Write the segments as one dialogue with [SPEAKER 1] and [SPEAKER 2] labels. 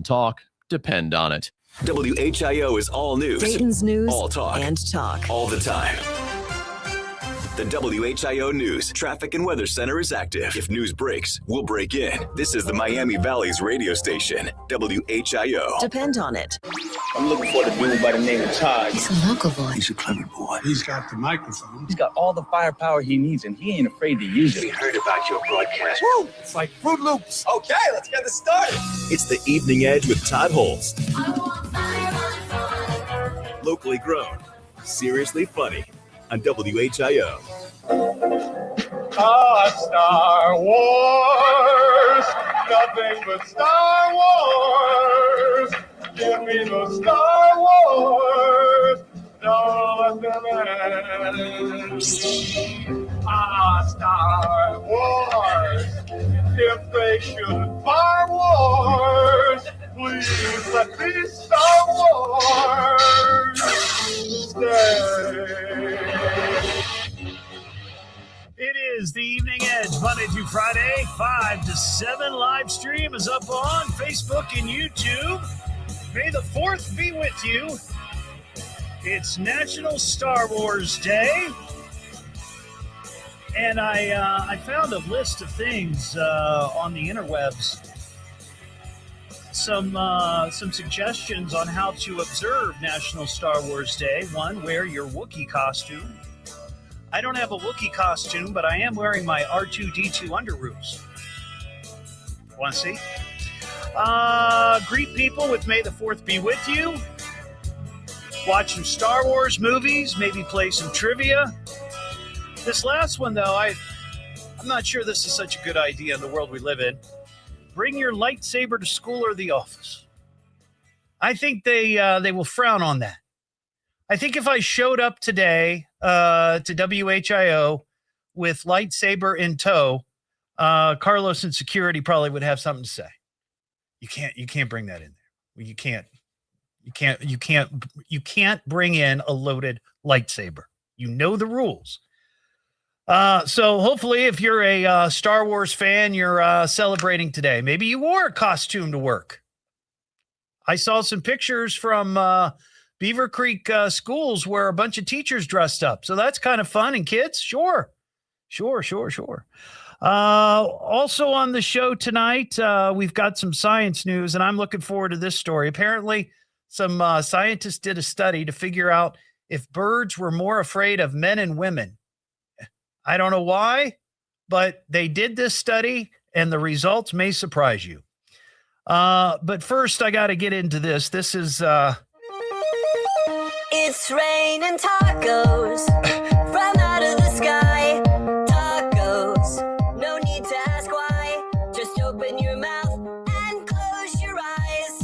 [SPEAKER 1] and talk depend on it.
[SPEAKER 2] WHIO is all news.
[SPEAKER 3] Dayton's news
[SPEAKER 2] all talk.
[SPEAKER 3] And talk.
[SPEAKER 2] All the time. The WHIO News Traffic and Weather Center is active. If news breaks, we'll break in. This is the Miami Valley's radio station, WHIO.
[SPEAKER 3] Depend on it.
[SPEAKER 4] I'm looking for the dude by the name of Todd.
[SPEAKER 3] He's a local boy.
[SPEAKER 4] He's a clever boy.
[SPEAKER 5] He's got the microphone.
[SPEAKER 4] He's got all the firepower he needs, and he ain't afraid to use it.
[SPEAKER 5] We heard about your broadcast.
[SPEAKER 4] Woo! It's like Fruit Loops.
[SPEAKER 5] Okay, let's get this started.
[SPEAKER 2] It's the Evening Edge with Todd Hollst. Locally grown, seriously funny on WHIO.
[SPEAKER 6] Star Wars, nothing but Star Wars. Give me the Star Wars. Star Wars. If they should Star Wars, please let me Star Wars stay.
[SPEAKER 7] It is the Evening Edge, Monday through Friday, 5 to 7. Live stream is up on Facebook and YouTube. May the 4th be with you. It's National Star Wars Day. And I found a list of things on the interwebs. Some suggestions on how to observe National Star Wars Day. One, wear your Wookiee costume. I don't have a Wookiee costume, but I am wearing my R2-D2 underoos. Want to see? Greet people with May the 4th be with you. Watch some Star Wars movies, maybe play some trivia. This last one, though, I'm not sure this is such a good idea in the world we live in. Bring your lightsaber to school or the office. I think they will frown on that. I think if I showed up today to WHIO with lightsaber in tow, Carlos and security probably would have something to say. You can't bring that in there. You can't bring in a loaded lightsaber. You know the rules. So hopefully if you're a Star Wars fan, you're celebrating today. Maybe you wore a costume to work. I saw some pictures from Beaver Creek schools where a bunch of teachers dressed up. So that's kind of fun. And kids, sure. Also on the show tonight, we've got some science news, and I'm looking forward to this story. Apparently, some scientists did a study to figure out if birds were more afraid of men and women. I don't know why, but they did this study, and the results may surprise you. But first, I got to get into this. This is...
[SPEAKER 8] It's raining tacos from out of the sky. Tacos, no need to ask why. Just open your mouth and close your eyes.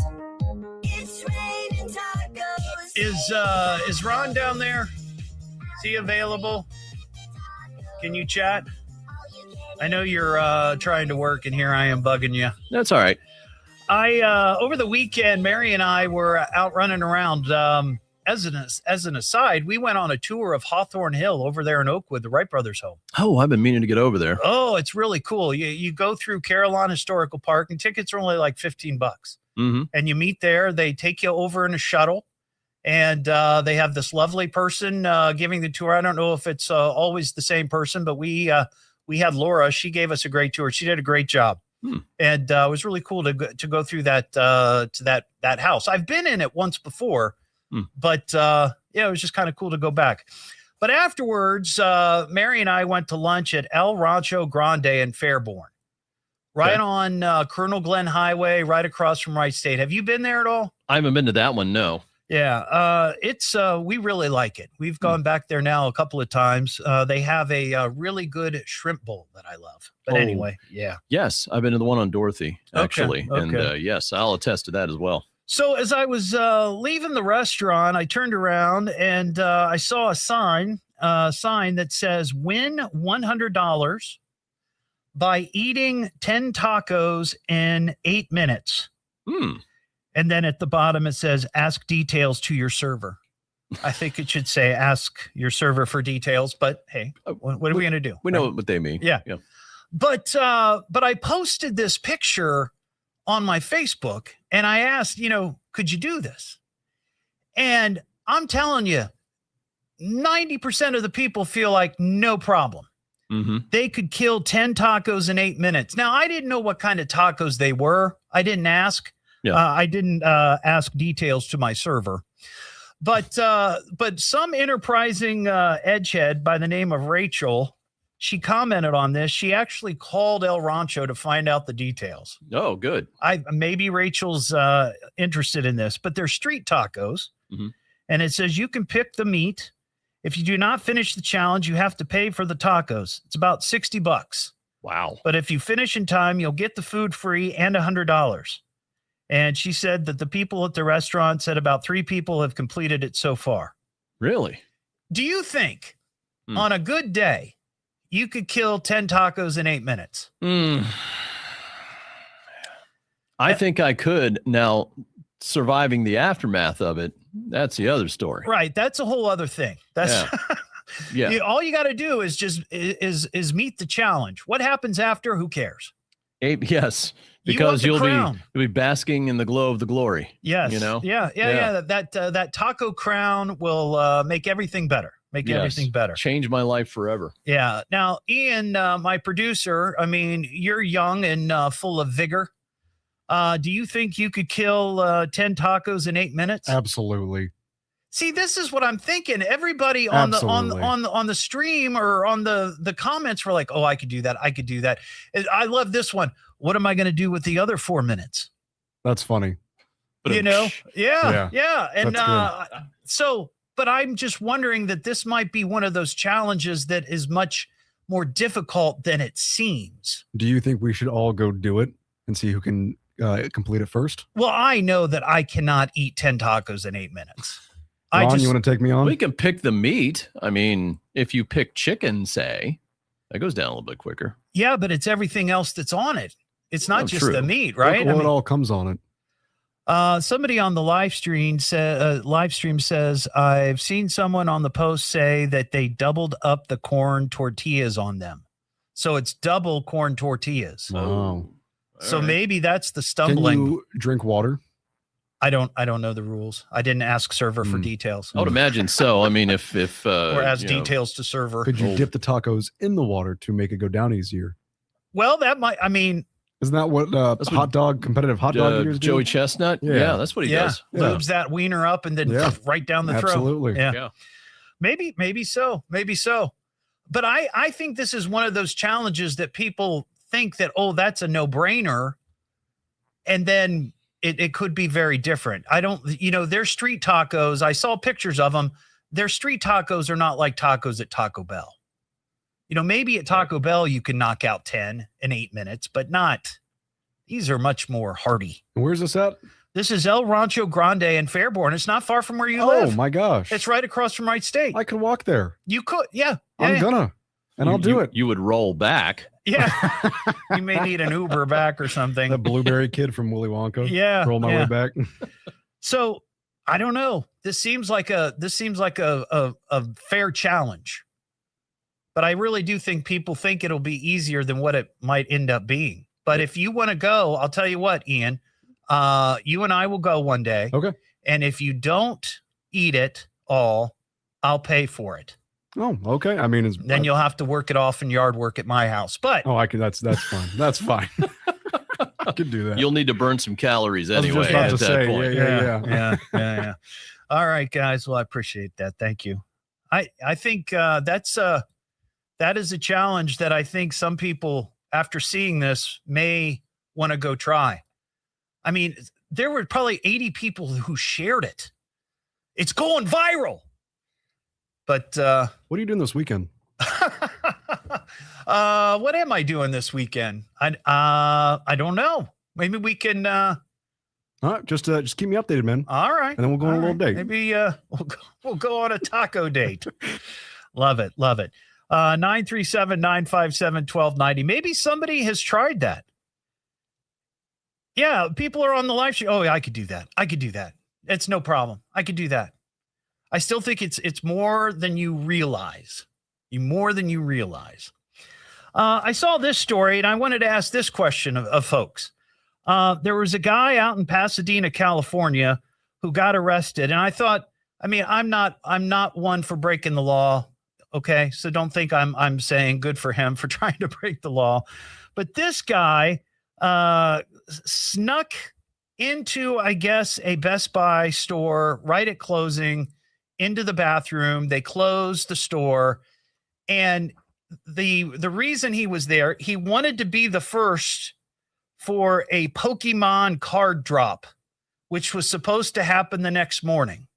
[SPEAKER 8] It's raining tacos.
[SPEAKER 7] Is Ron down there? Is he available? Can you chat? I know you're trying to work, and here I am bugging you.
[SPEAKER 1] That's all right.
[SPEAKER 7] Over the weekend, Mary and I were out running around. As an aside, we went on a tour of Hawthorne Hill over there in Oakwood, the Wright brothers' home.
[SPEAKER 1] Oh, I've been meaning to get over there.
[SPEAKER 7] Oh, it's really cool. You go through Carillon Historical Park, and tickets are only like $15.
[SPEAKER 1] Mm-hmm.
[SPEAKER 7] And you meet there. They take you over in a shuttle, and they have this lovely person giving the tour. I don't know if it's always the same person, but we had Laura. She gave us a great tour. She did a great job. And it was really cool to go through that to that house. I've been in it once before. But, it was just kind of cool to go back. But afterwards, Mary and I went to lunch at El Rancho Grande in Fairborn, right on Colonel Glenn Highway, right across from Wright State. Have you been there at all?
[SPEAKER 1] I haven't been to that one, no.
[SPEAKER 7] Yeah, we really like it. We've gone back there now a couple of times. They have a really good shrimp bowl that I love. But anyway, yeah.
[SPEAKER 1] Yes, I've been to the one on Dorothy, actually.
[SPEAKER 7] Okay.
[SPEAKER 1] And yes, I'll attest to that as well.
[SPEAKER 7] So as I was leaving the restaurant, I turned around and I saw a sign that says win $100 by eating 10 tacos in 8 minutes. And then at the bottom, it says ask details to your server. I think it should say ask your server for details, but hey, what are we going to do?
[SPEAKER 1] We know what they mean.
[SPEAKER 7] Yeah. But I posted this picture on my Facebook and I asked, could you do this? And I'm telling you, 90% of the people feel like no problem.
[SPEAKER 1] Mm-hmm.
[SPEAKER 7] They could kill 10 tacos in 8 minutes. Now, I didn't know what kind of tacos they were. I didn't ask.
[SPEAKER 1] Yeah.
[SPEAKER 7] I didn't ask details to my server. But some enterprising edgehead by the name of Rachel, she commented on this. She actually called El Rancho to find out the details.
[SPEAKER 1] Oh, good.
[SPEAKER 7] Maybe Rachel's interested in this, but they're street tacos.
[SPEAKER 1] Mm-hmm.
[SPEAKER 7] And it says you can pick the meat. If you do not finish the challenge, you have to pay for the tacos. It's about $60.
[SPEAKER 1] Wow.
[SPEAKER 7] But if you finish in time, you'll get the food free and $100. And she said that the people at the restaurant said about 3 people have completed it so far.
[SPEAKER 1] Really?
[SPEAKER 7] Do you think on a good day, you could kill 10 tacos in 8 minutes?
[SPEAKER 1] I think I could. Now, surviving the aftermath of it, that's the other story.
[SPEAKER 7] Right. That's a whole other thing. That's
[SPEAKER 1] Yeah.
[SPEAKER 7] all you got to do is just is meet the challenge. What happens after? Who cares?
[SPEAKER 1] Yes.
[SPEAKER 7] You want
[SPEAKER 1] Because
[SPEAKER 7] the
[SPEAKER 1] you'll
[SPEAKER 7] crown.
[SPEAKER 1] be basking in the glow of the glory.
[SPEAKER 7] Yes.
[SPEAKER 1] Yeah.
[SPEAKER 7] That taco crown will make everything better. Make everything better.
[SPEAKER 1] Change my life forever.
[SPEAKER 7] Yeah. Now, Ian, my producer, I mean, you're young and full of vigor. Do you think you could kill 10 tacos in 8 minutes?
[SPEAKER 3] Absolutely.
[SPEAKER 7] See, this is what I'm thinking. Everybody on the stream or on the comments were like, "Oh, I could do that. I could do that." I love this one. What am I going to do with the other 4 minutes?
[SPEAKER 3] That's funny.
[SPEAKER 7] Yeah. And
[SPEAKER 3] That's
[SPEAKER 7] but I'm just wondering that this might be one of those challenges that is much more difficult than it seems.
[SPEAKER 3] Do you think we should all go do it and see who can complete it first?
[SPEAKER 7] Well, I know that I cannot eat 10 tacos in 8 minutes.
[SPEAKER 3] Ron, you want to take me on?
[SPEAKER 1] We can pick the meat. I mean, if you pick chicken, say, that goes down a little bit quicker.
[SPEAKER 7] Yeah, but it's everything else that's on it. It's not just
[SPEAKER 1] true.
[SPEAKER 7] the meat, right?
[SPEAKER 3] Look at what all comes on it.
[SPEAKER 7] Somebody on the live stream says, I've seen someone on the post say that they doubled up the corn tortillas on them. So it's double corn tortillas.
[SPEAKER 3] Wow.
[SPEAKER 7] So
[SPEAKER 1] All right.
[SPEAKER 7] maybe that's the
[SPEAKER 3] Can
[SPEAKER 7] stumbling.
[SPEAKER 3] you drink water?
[SPEAKER 7] I don't know the rules. I didn't ask server for details.
[SPEAKER 1] I would imagine so. I mean, if
[SPEAKER 7] Or ask
[SPEAKER 1] you know,
[SPEAKER 7] details to server.
[SPEAKER 3] Could you dip the tacos in the water to make it go down easier?
[SPEAKER 7] Well, that might, I mean,
[SPEAKER 3] Isn't that what
[SPEAKER 1] That's what,
[SPEAKER 3] competitive hot dog eaters do?
[SPEAKER 1] Joey Chestnut?
[SPEAKER 3] Yeah.
[SPEAKER 1] That's what he
[SPEAKER 7] yeah,
[SPEAKER 1] does.
[SPEAKER 7] lubes that wiener up and then right down the throat.
[SPEAKER 3] Absolutely.
[SPEAKER 7] Yeah. Maybe so. But I think this is one of those challenges that people think that, oh, that's a no-brainer. And then it could be very different. Their street tacos, I saw pictures of them. Their street tacos are not like tacos at Taco Bell. Maybe at Taco Bell you can knock out 10 in 8 minutes, but not. These are much more hearty.
[SPEAKER 3] And where's this at?
[SPEAKER 7] This is El Rancho Grande in Fairborn. It's not far from where you live.
[SPEAKER 3] Oh my gosh.
[SPEAKER 7] It's right across from Wright State.
[SPEAKER 3] I could walk there.
[SPEAKER 7] You could, yeah.
[SPEAKER 3] I'm gonna. And I'll do it.
[SPEAKER 1] You would roll back.
[SPEAKER 7] Yeah. You may need an Uber back or something.
[SPEAKER 3] The blueberry kid from Willy Wonka.
[SPEAKER 7] Yeah.
[SPEAKER 3] Roll my way back.
[SPEAKER 7] So I don't know. This seems like a fair challenge. But I really do think people think it'll be easier than what it might end up being. But if you want to go, I'll tell you what, Ian, you and I will go one day.
[SPEAKER 3] Okay.
[SPEAKER 7] And if you don't eat it all, I'll pay for it.
[SPEAKER 3] Oh, okay. I mean,
[SPEAKER 7] Then you'll have to work it off in yard work at my house. But
[SPEAKER 3] I can. That's fine. That's fine. I can do that.
[SPEAKER 1] You'll need to burn some calories
[SPEAKER 3] I was
[SPEAKER 1] anyway
[SPEAKER 3] just about
[SPEAKER 1] at
[SPEAKER 3] to
[SPEAKER 1] that
[SPEAKER 3] say,
[SPEAKER 1] point.
[SPEAKER 7] yeah. All right, guys. Well, I appreciate that. Thank you. I think that is a challenge that I think some people, after seeing this, may want to go try. I mean, there were probably 80 people who shared it. It's going viral. But
[SPEAKER 3] what are you doing this weekend?
[SPEAKER 7] what am I doing this weekend? I don't know. Maybe we can.
[SPEAKER 3] All right, just keep me updated, man.
[SPEAKER 7] All right,
[SPEAKER 3] and then we'll go on a little date.
[SPEAKER 7] Maybe we'll go on a taco date. Love it. 937-957-1290. Maybe somebody has tried that. Yeah, people are on the live stream. Oh, yeah, I could do that. It's no problem. I could do that. I still think it's more than you realize. I saw this story and I wanted to ask this question of folks. There was a guy out in Pasadena, California, who got arrested, and I thought, I mean, I'm not one for breaking the law. Okay, so don't think I'm saying good for him for trying to break the law, but this guy snuck into, I guess, a Best Buy store right at closing, into the bathroom. They closed the store, and the reason he was there, he wanted to be the first for a Pokemon card drop, which was supposed to happen the next morning.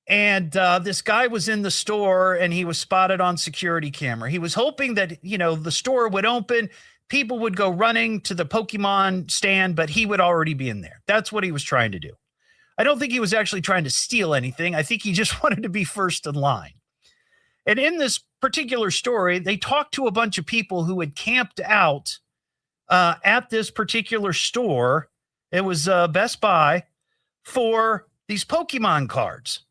[SPEAKER 7] And this guy was in the store, and he was spotted on security camera. He was hoping that, the store would open, people would go running to the Pokemon stand, but he would already be in there. That's what he was trying to do. I don't think he was actually trying to steal anything. I think he just wanted to be first in line. And in this particular story, they talked to a bunch of people who had camped out at this particular store. It was Best Buy for these Pokemon cards.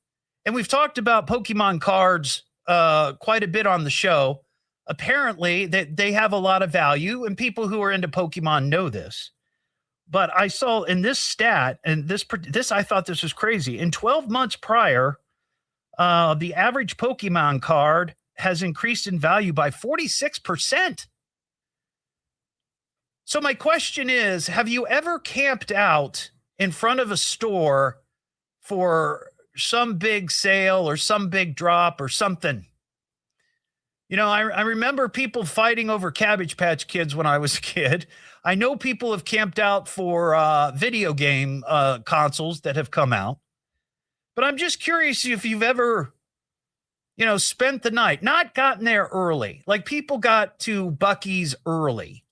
[SPEAKER 7] And we've talked about Pokemon cards quite a bit on the show. Apparently, they have a lot of value, and people who are into Pokemon know this. But I saw in this stat, and this I thought this was crazy. In 12 months prior, the average Pokemon card has increased in value by 46%. So my question is, have you ever camped out in front of a store for some big sale or some big drop or something? I remember people fighting over Cabbage Patch Kids when I was a kid. I know people have camped out for video game consoles that have come out. But I'm just curious if you've ever, spent the night, not gotten there early. Like people got to Buc-ee's early.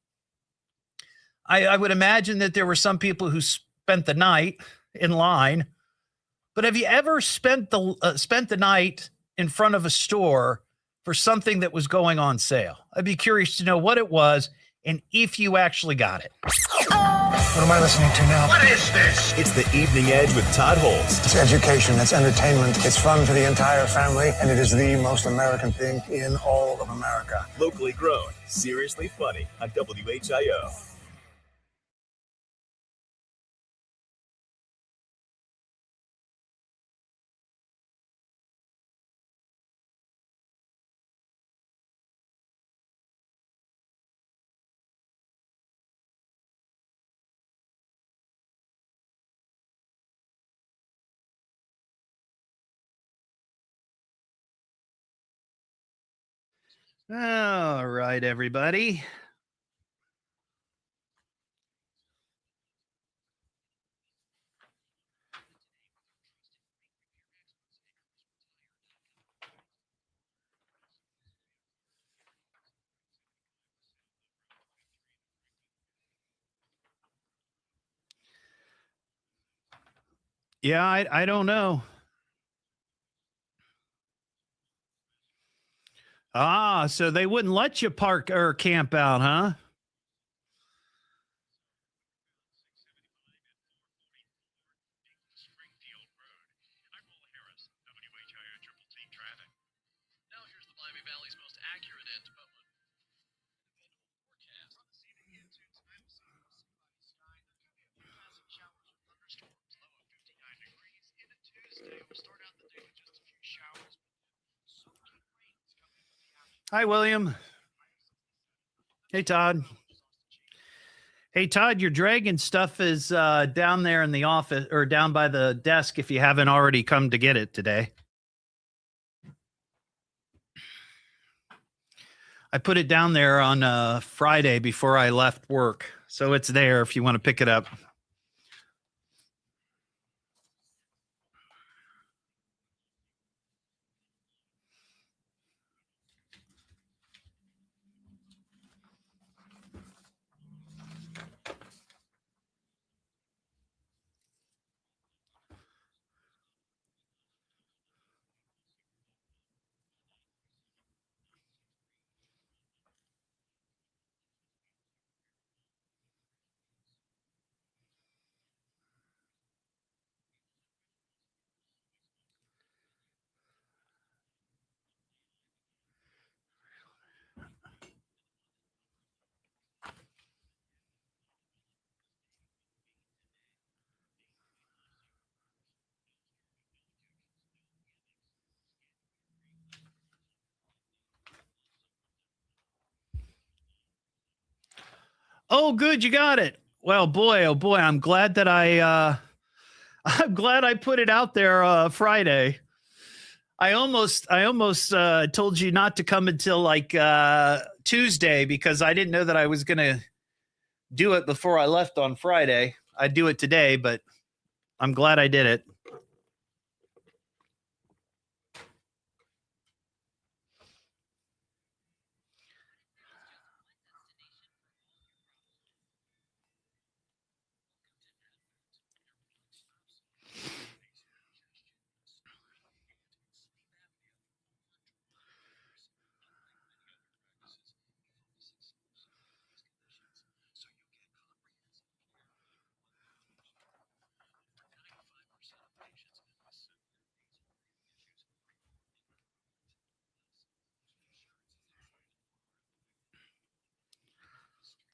[SPEAKER 7] I would imagine that there were some people who spent the night in line. But have you ever spent the night in front of a store for something that was going on sale? I'd be curious to know what it was and if you actually got it.
[SPEAKER 6] What am I listening to now? What is this?
[SPEAKER 2] It's the Evening Edge with Todd Hollst.
[SPEAKER 9] It's education, it's entertainment, it's fun for the entire family, and it is the most American thing in all of America.
[SPEAKER 2] Locally grown, seriously funny on WHIO.
[SPEAKER 7] All right, everybody. Yeah, I don't know. So they wouldn't let you park or camp out, huh? Hi, William. Hey, Todd. Hey, Todd, your dragon stuff is down there in the office or down by the desk if you haven't already come to get it today. I put it down there on Friday before I left work. So it's there if you want to pick it up. Oh, good. You got it. Well, boy, oh boy. I'm glad that I'm glad I put it out there Friday. I almost told you not to come until like Tuesday because I didn't know that I was going to do it before I left on Friday. I'd do it today, but I'm glad I did it.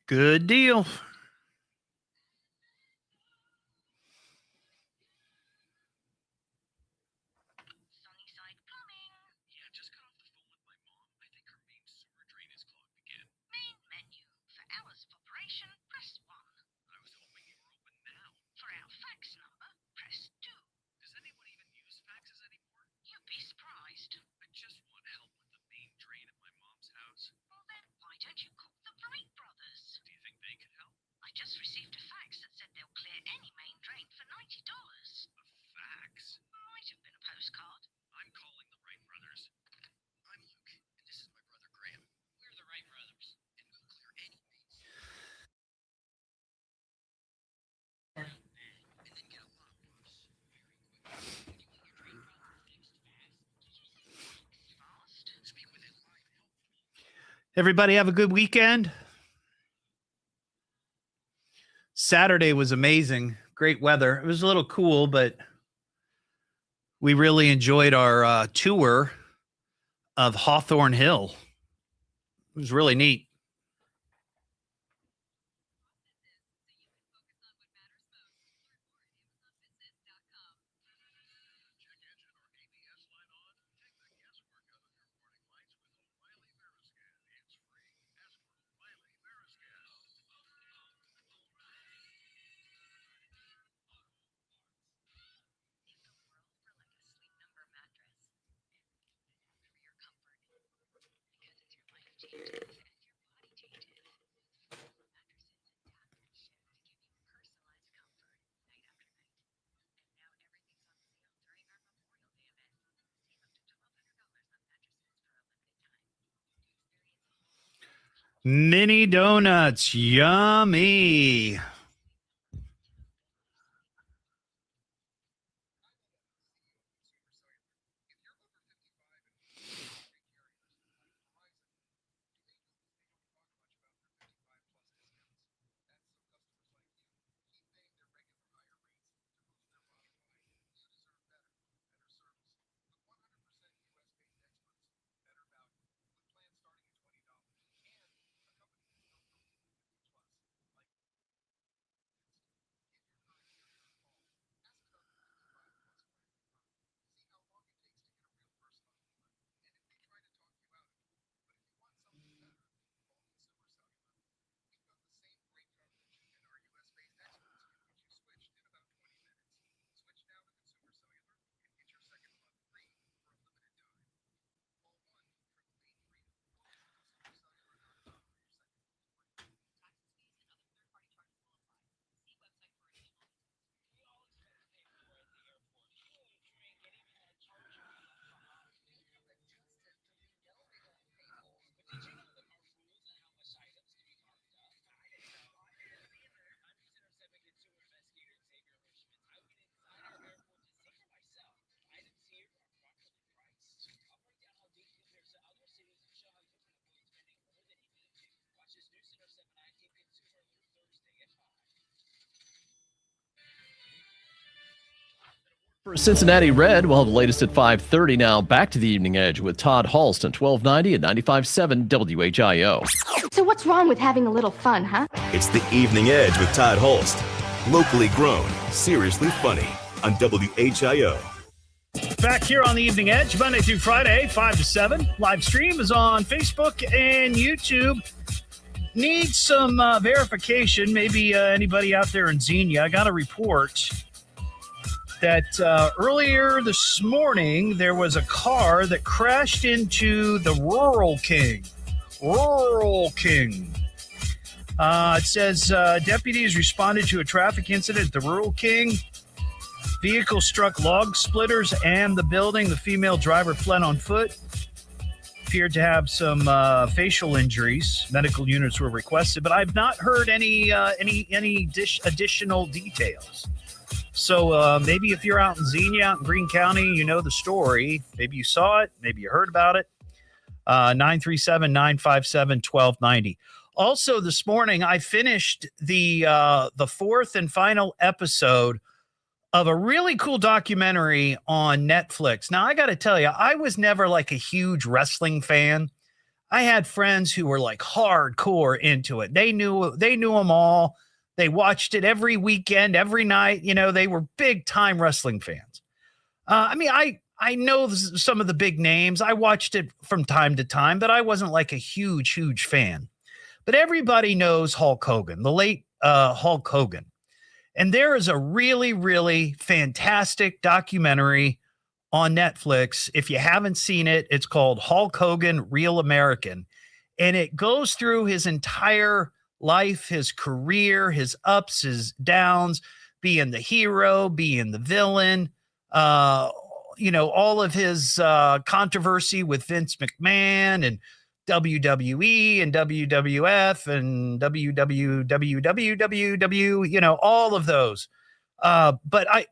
[SPEAKER 7] Good deal. Everybody have a good weekend. Saturday was amazing. Great weather. It was a little cool, but we really enjoyed our tour of Hawthorne Hill. It was really neat. Mini donuts, yummy.
[SPEAKER 1] For Cincinnati Red, we'll have the latest at 5:30 now. Back to the Evening Edge with Todd Hollst on 1290 and 95.7 WHIO.
[SPEAKER 10] So what's wrong with having a little fun, huh?
[SPEAKER 2] It's the Evening Edge with Todd Hollst. Locally grown, seriously funny on WHIO.
[SPEAKER 7] Back here on the Evening Edge, Monday through Friday, 5 to 7. Live stream is on Facebook and YouTube. Need some verification. Maybe anybody out there in Xenia. I got a report that earlier this morning there was a car that crashed into the Rural King. Rural King. It says deputies responded to a traffic incident at the Rural King. Vehicle struck log splitters and the building. The female driver fled on foot. Appeared to have some facial injuries. Medical units were requested, but I've not heard any additional details. So maybe if you're out in Xenia, out in Greene County, you know the story. Maybe you saw it. Maybe you heard about it. 937-957-1290. Also, this morning, I finished the fourth and final episode of a really cool documentary on Netflix. Now, I got to tell you, I was never like a huge wrestling fan. I had friends who were like hardcore into it. They knew them all. They watched it every weekend, every night. You know, they were big time wrestling fans. I know some of the big names. I watched it from time to time, but I wasn't like a huge fan. But everybody knows Hulk Hogan, the late Hulk Hogan. And there is a really, really fantastic documentary on Netflix. If you haven't seen it, it's called Hulk Hogan, Real American. And it goes through his entire life, his career, his ups, his downs, being the hero, being the villain, all of his controversy with Vince McMahon and WWE and WWF and WWW, all of those. But I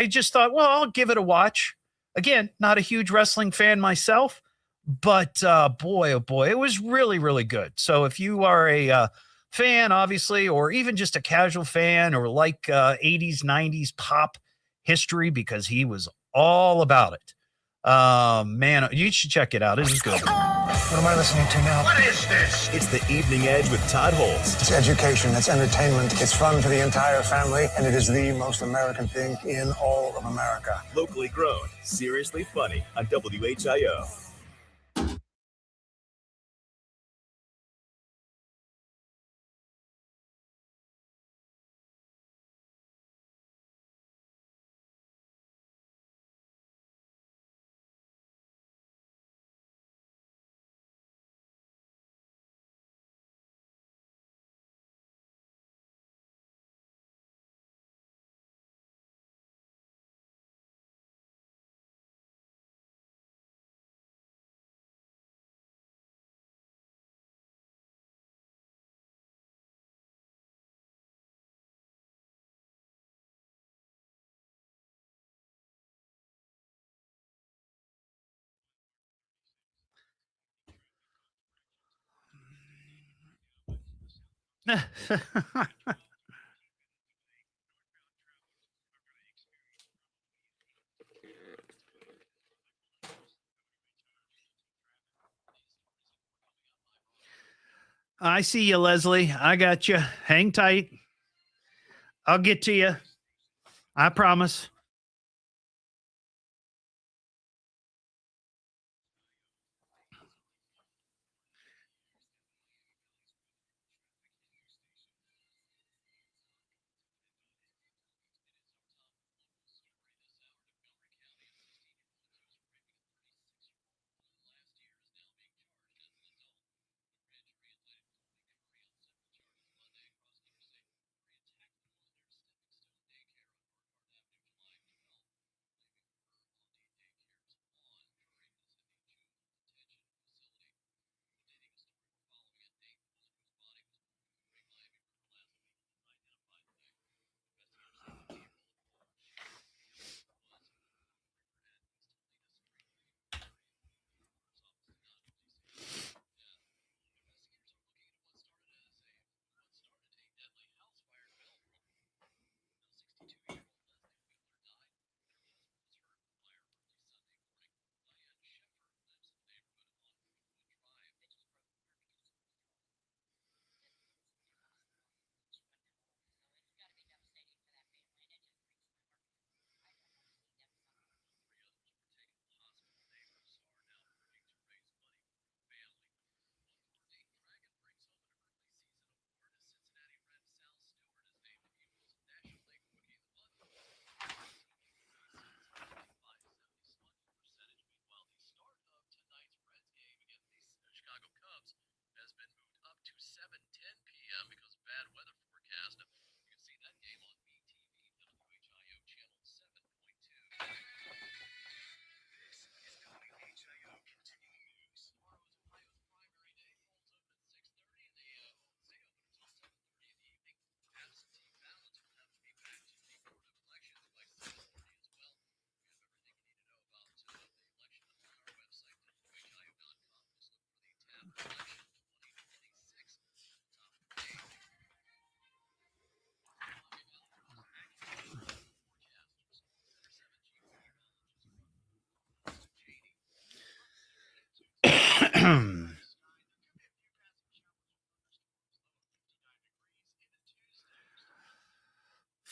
[SPEAKER 7] just thought, well, I'll give it a watch. Again, not a huge wrestling fan myself, but boy, oh boy, it was really, really good. So if you are a fan, obviously, or even just a casual fan or like 80s, 90s pop history, because he was all about it. Man, you should check it out. It is good.
[SPEAKER 6] What am I listening to now? What is this?
[SPEAKER 2] It's the Evening Edge with Todd Hollst.
[SPEAKER 9] It's education, it's entertainment, it's fun for the entire family, and it is the most American thing in all of America.
[SPEAKER 2] Locally grown, seriously funny on WHIO.
[SPEAKER 7] I see you, Leslie. I got you. Hang tight. I'll get to you. I promise.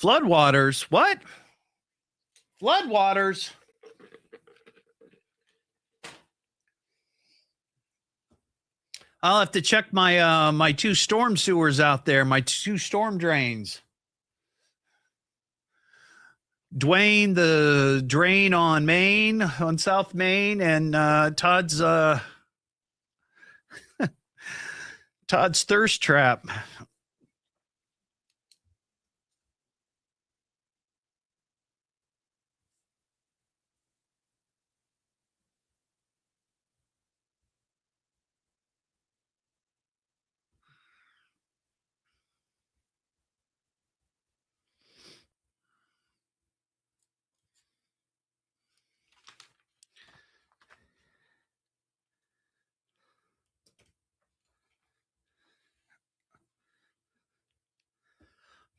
[SPEAKER 7] Floodwaters? What? Floodwaters? I'll have to check my my 2 storm sewers out there, my 2 storm drains. Dwayne, the drain on Maine, on South Maine, and Todd's Todd's thirst trap.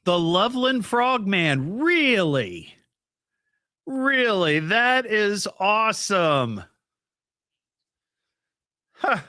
[SPEAKER 7] The Loveland Frogman. Really? Really? That is awesome. Huh.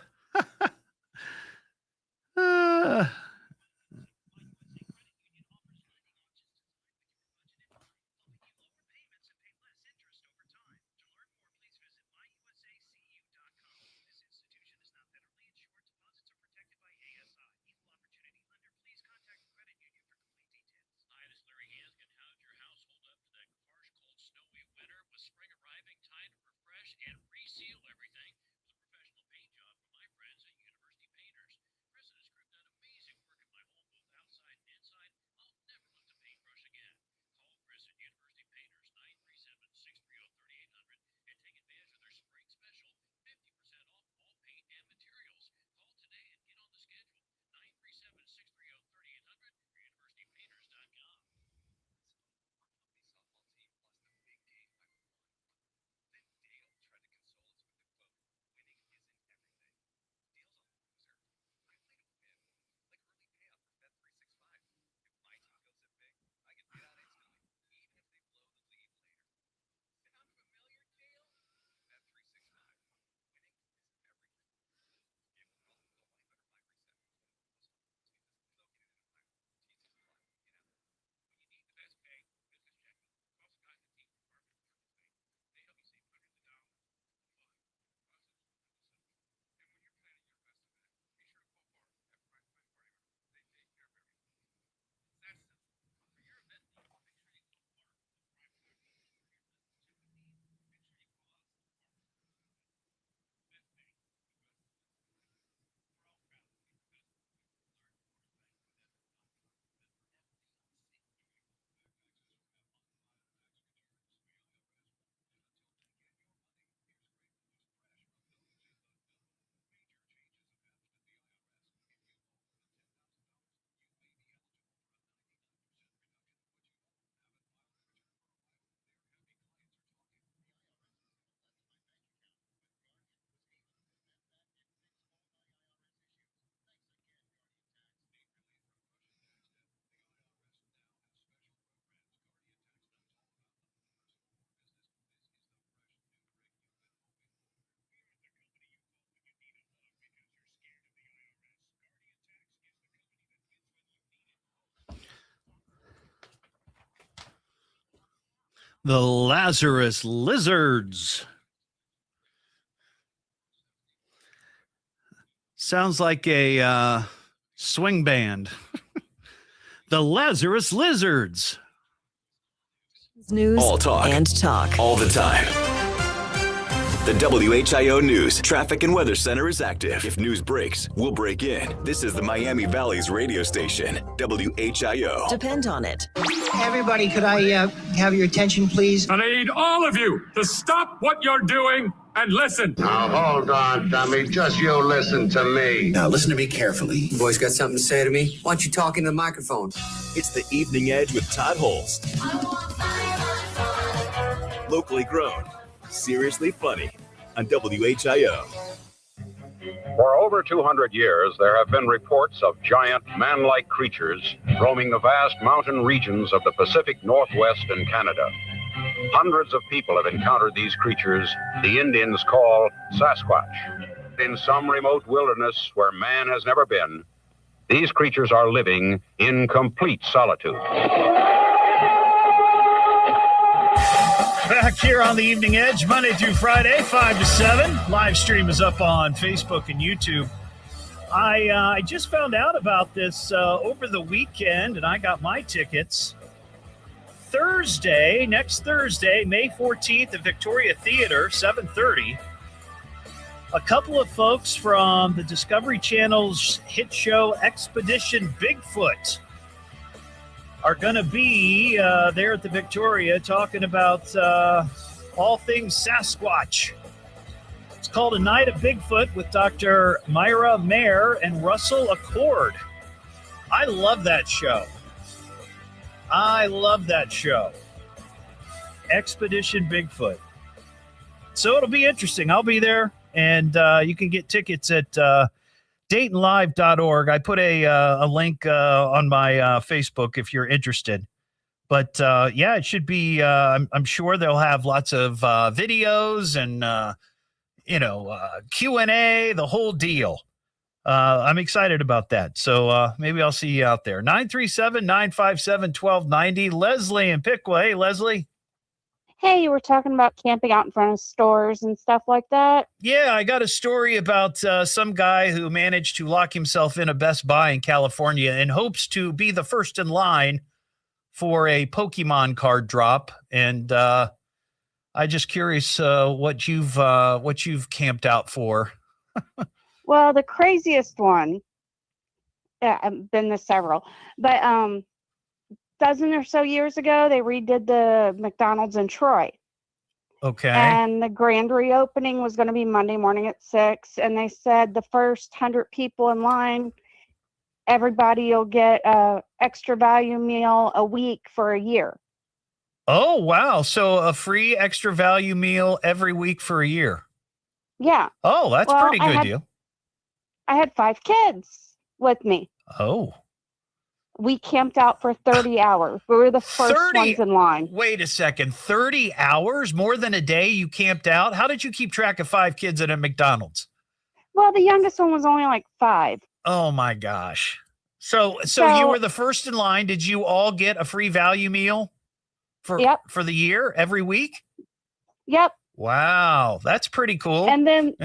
[SPEAKER 7] The Lazarus Lizards. Sounds like a swing band. The Lazarus Lizards.
[SPEAKER 11] News
[SPEAKER 2] all talk
[SPEAKER 11] and talk
[SPEAKER 2] all the time. The WHIO News Traffic and Weather Center is active. If news breaks, we'll break in. This is the Miami Valley's radio station, WHIO.
[SPEAKER 11] Depend on it.
[SPEAKER 12] Everybody, could I have your attention, please?
[SPEAKER 13] I need all of you to stop what you're doing and listen.
[SPEAKER 14] Now, hold on, dummy. Just you listen to me.
[SPEAKER 15] Now, listen to me carefully. You boys got something to say to me? Why don't you talk into the microphone?
[SPEAKER 2] It's the Evening Edge with Todd Hollst. Locally grown, seriously funny on WHIO.
[SPEAKER 16] For over 200 years, there have been reports of giant, man-like creatures roaming the vast mountain regions of the Pacific Northwest and Canada. Hundreds of people have encountered these creatures the Indians call Sasquatch. In some remote wilderness where man has never been, these creatures are living in complete solitude.
[SPEAKER 7] Back here on the Evening Edge, Monday through Friday, 5 to 7. Live stream is up on Facebook and YouTube. I just found out about this over the weekend, and I got my tickets. Next Thursday, May 14th at Victoria Theater, 7:30. A couple of folks from the Discovery Channel's hit show Expedition Bigfoot are going to be there at the Victoria talking about all things Sasquatch. It's called A Night of Bigfoot with Dr. Myra Mayer and Russell Accord. I love that show. Expedition Bigfoot. So it'll be interesting. I'll be there, and you can get tickets at DaytonLive.org. I put a link on my Facebook if you're interested. But yeah, it should be. I'm sure they'll have lots of videos and Q&A, the whole deal. I'm excited about that. So maybe I'll see you out there. 937-957-1290. Leslie in Pickaway. Hey, Leslie.
[SPEAKER 17] Hey, you were talking about camping out in front of stores and stuff like that.
[SPEAKER 7] Yeah, I got a story about some guy who managed to lock himself in a Best Buy in California and hopes to be the first in line for a Pokemon card drop. And I'm just curious what you've camped out for.
[SPEAKER 17] Well, the craziest one, I've been to several, but dozen or so years ago, they redid the McDonald's in Troy.
[SPEAKER 7] Okay.
[SPEAKER 17] And the grand reopening was going to be Monday morning at 6. And they said the first 100 people in line, everybody will get a extra value meal a week for a year.
[SPEAKER 7] Oh, wow. So a free extra value meal every week for a year.
[SPEAKER 17] Yeah.
[SPEAKER 7] Oh, that's a pretty good deal.
[SPEAKER 17] I had 5 kids with me.
[SPEAKER 7] Oh.
[SPEAKER 17] We camped out for 30 hours. We were the first ones in line.
[SPEAKER 7] Wait a second. 30 hours? More than a day you camped out? How did you keep track of 5 kids at a McDonald's?
[SPEAKER 17] Well, the youngest one was only like 5.
[SPEAKER 7] Oh, my gosh. So you were the first in line. Did you all get a free value meal for the year every week?
[SPEAKER 17] Yep.
[SPEAKER 7] Wow. That's pretty cool.
[SPEAKER 17] And then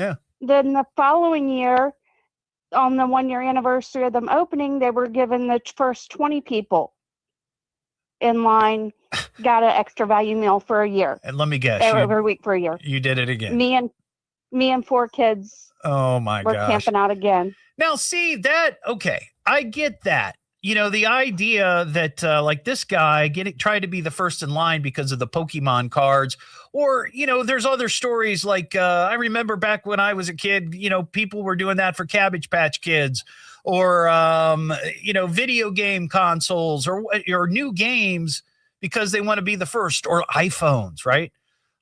[SPEAKER 17] the following year, on the 1-year anniversary of them opening, they were given the first 20 people in line got an extra value meal for a year.
[SPEAKER 7] And let me guess,
[SPEAKER 17] every week for a year.
[SPEAKER 7] You did it again.
[SPEAKER 17] Me and 4 kids.
[SPEAKER 7] Oh my gosh.
[SPEAKER 17] We're camping out again.
[SPEAKER 7] Now, see that? Okay, I get that. You know, the idea that like this guy tried to be the first in line because of the Pokemon cards, or, you know, there's other stories like I remember back when I was a kid, you know, people were doing that for Cabbage Patch Kids, or, you know, video game consoles or new games because they want to be the first, or iPhones, right?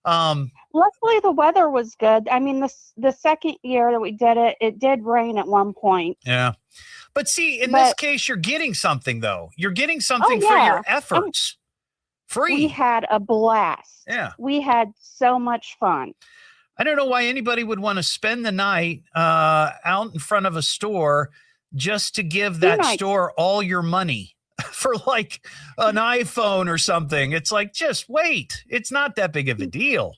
[SPEAKER 17] Luckily, the weather was good. I mean, the second year that we did it, it did rain at one point.
[SPEAKER 7] Yeah. But see, in this case, you're getting something, though. You're getting something for your efforts. Free.
[SPEAKER 17] We had a blast.
[SPEAKER 7] Yeah.
[SPEAKER 17] We had so much fun.
[SPEAKER 7] I don't know why anybody would want to spend the night out in front of a store just to give that store all your money for like an iPhone or something. It's like, just wait. It's not that big of a deal.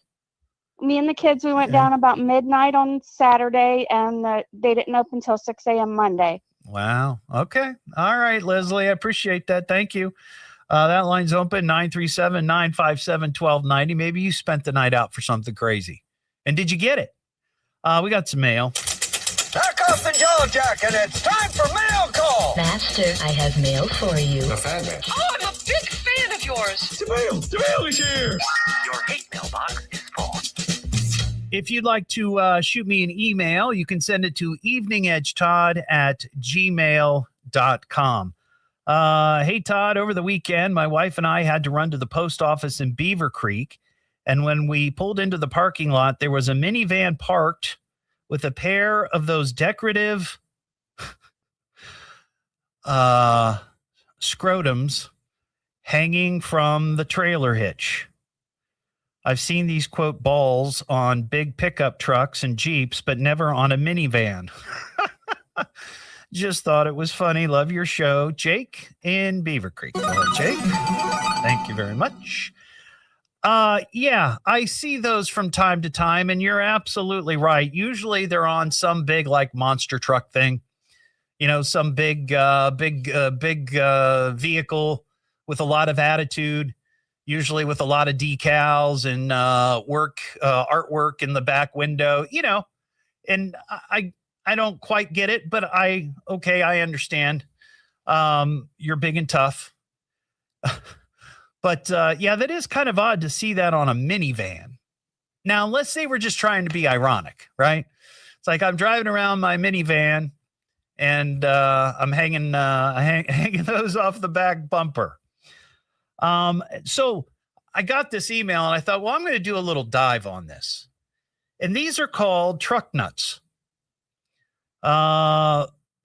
[SPEAKER 17] Me and the kids, we went down about midnight on Saturday, and they didn't open until 6 a.m. Monday.
[SPEAKER 7] Wow. Okay. All right, Leslie. I appreciate that. Thank you. That line's open, 937-957-1290. Maybe you spent the night out for something crazy. And did you get it? We got some mail.
[SPEAKER 6] Pack up the yellow jacket. It's time for mail call.
[SPEAKER 8] Master, I have mail for you.
[SPEAKER 6] The fan man.
[SPEAKER 18] Oh, I'm a big fan of yours.
[SPEAKER 6] The mail is here.
[SPEAKER 18] Your hate mailbox is full.
[SPEAKER 7] If you'd like to shoot me an email, you can send it to eveningedgetodd@gmail.com. Hey, Todd, over the weekend, my wife and I had to run to the post office in Beaver Creek. And when we pulled into the parking lot, there was a minivan parked with a pair of those decorative scrotums hanging from the trailer hitch. I've seen these, quote, balls on big pickup trucks and Jeeps, but never on a minivan. Just thought it was funny. Love your show. Jake in Beaver Creek. Jake, thank you very much. Yeah, I see those from time to time, and you're absolutely right. Usually they're on some big like monster truck thing, some big vehicle with a lot of attitude, usually with a lot of decals and artwork in the back window, and I don't quite get it, but I understand. You're big and tough. But yeah, that is kind of odd to see that on a minivan. Now, let's say we're just trying to be ironic, right? It's like I'm driving around my minivan and I'm hanging those off the back bumper. So I got this email and I thought, well, I'm going to do a little dive on this. And these are called truck nuts.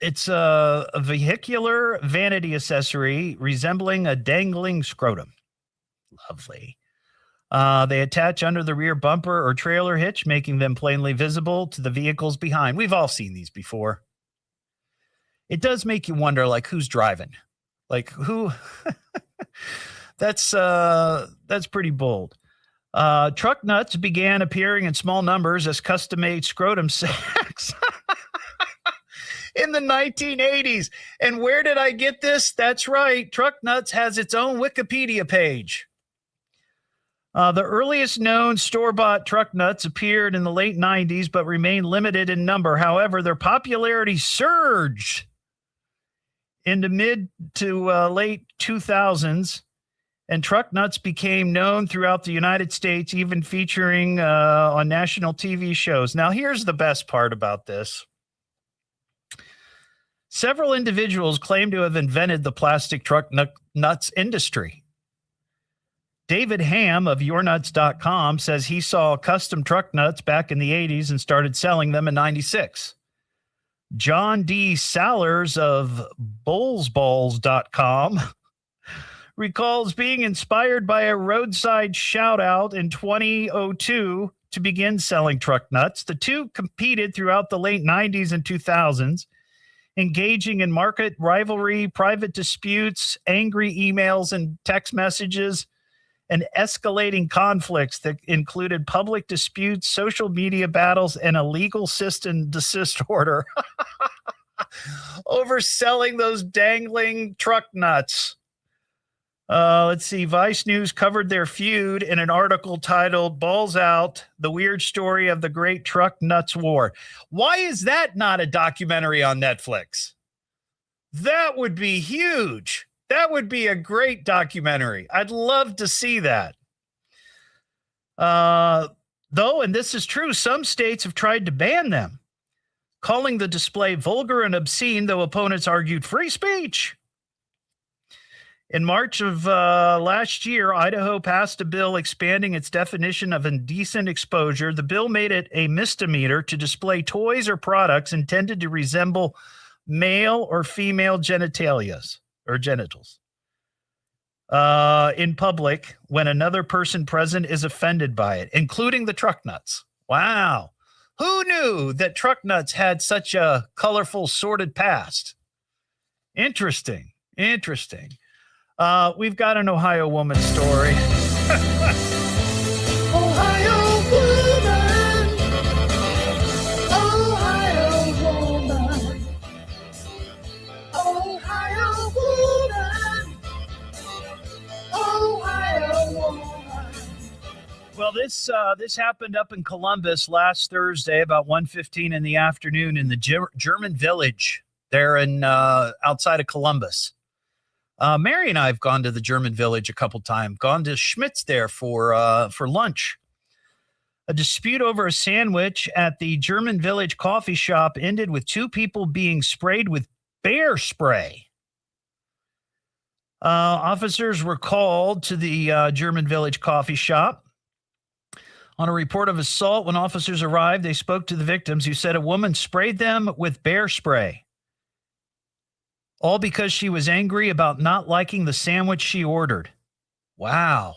[SPEAKER 7] It's a vehicular vanity accessory resembling a dangling scrotum. Lovely. They attach under the rear bumper or trailer hitch, making them plainly visible to the vehicles behind. We've all seen these before. It does make you wonder, like, who's driving? Like, who? That's pretty bold. Truck nuts began appearing in small numbers as custom-made scrotum sacks in the 1980s. And where did I get this? That's right. Truck Nuts has its own Wikipedia page. The earliest known store-bought truck nuts appeared in the late 90s, but remained limited in number. However, their popularity surged in the mid to late 2000s, and truck nuts became known throughout the United States, even featuring on national TV shows. Now, here's the best part about this. Several individuals claim to have invented the plastic truck nuts industry. David Ham of YourNuts.com says he saw custom truck nuts back in the 80s and started selling them in 96. John D. Sallers of BullsBalls.com recalls being inspired by a roadside shout-out in 2002 to begin selling truck nuts. The two competed throughout the late 90s and 2000s, engaging in market rivalry, private disputes, angry emails and text messages, and escalating conflicts that included public disputes, social media battles, and a legal cease and desist order over selling those dangling truck nuts. Let's see. Vice News covered their feud in an article titled "Balls Out: The Weird Story of the Great Truck Nuts War." Why is that not a documentary on Netflix? That would be huge. That would be a great documentary. I'd love to see that. Though, and this is true, some states have tried to ban them, calling the display vulgar and obscene, though opponents argued free speech. In March of last year, Idaho passed a bill expanding its definition of indecent exposure. The bill made it a misdemeanor to display toys or products intended to resemble male or female genitals in public when another person present is offended by it, including the truck nuts. Wow. Who knew that truck nuts had such a colorful, sordid past? Interesting. We've got an Ohio woman story.
[SPEAKER 19] Ohio woman. Ohio woman. Ohio woman. Ohio woman.
[SPEAKER 7] Well, this happened up in Columbus last Thursday, about 1:15 in the afternoon, in the German Village there in outside of Columbus. Mary and I have gone to the German Village a couple times, gone to Schmidt's there for lunch. A dispute over a sandwich at the German Village coffee shop ended with two people being sprayed with bear spray. Officers were called to the German Village coffee shop. On a report of assault, when officers arrived, they spoke to the victims, who said a woman sprayed them with bear spray, all because she was angry about not liking the sandwich she ordered. Wow.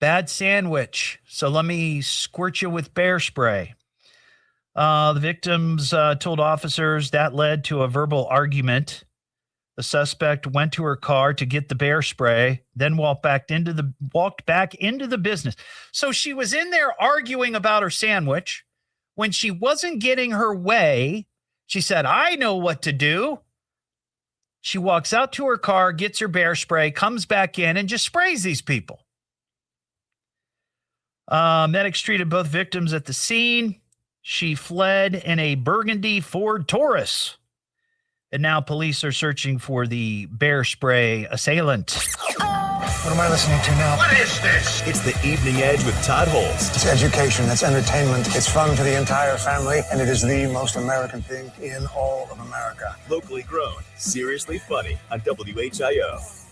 [SPEAKER 7] Bad sandwich. So let me squirt you with bear spray. The victims told officers that led to a verbal argument. The suspect went to her car to get the bear spray, then walked back into the business. So she was in there arguing about her sandwich. When she wasn't getting her way, she said, "I know what to do." She walks out to her car, gets her bear spray, comes back in, and just sprays these people. Medics treated both victims at the scene. She fled in a burgundy Ford Taurus. And now police are searching for the bear spray assailant.
[SPEAKER 6] What am I listening to now?
[SPEAKER 18] What is this?
[SPEAKER 2] It's the Evening Edge with Todd Hollst.
[SPEAKER 9] It's education, it's entertainment, it's fun for the entire family, and it is the most American thing in all of America.
[SPEAKER 2] Locally grown, seriously funny on WHIO.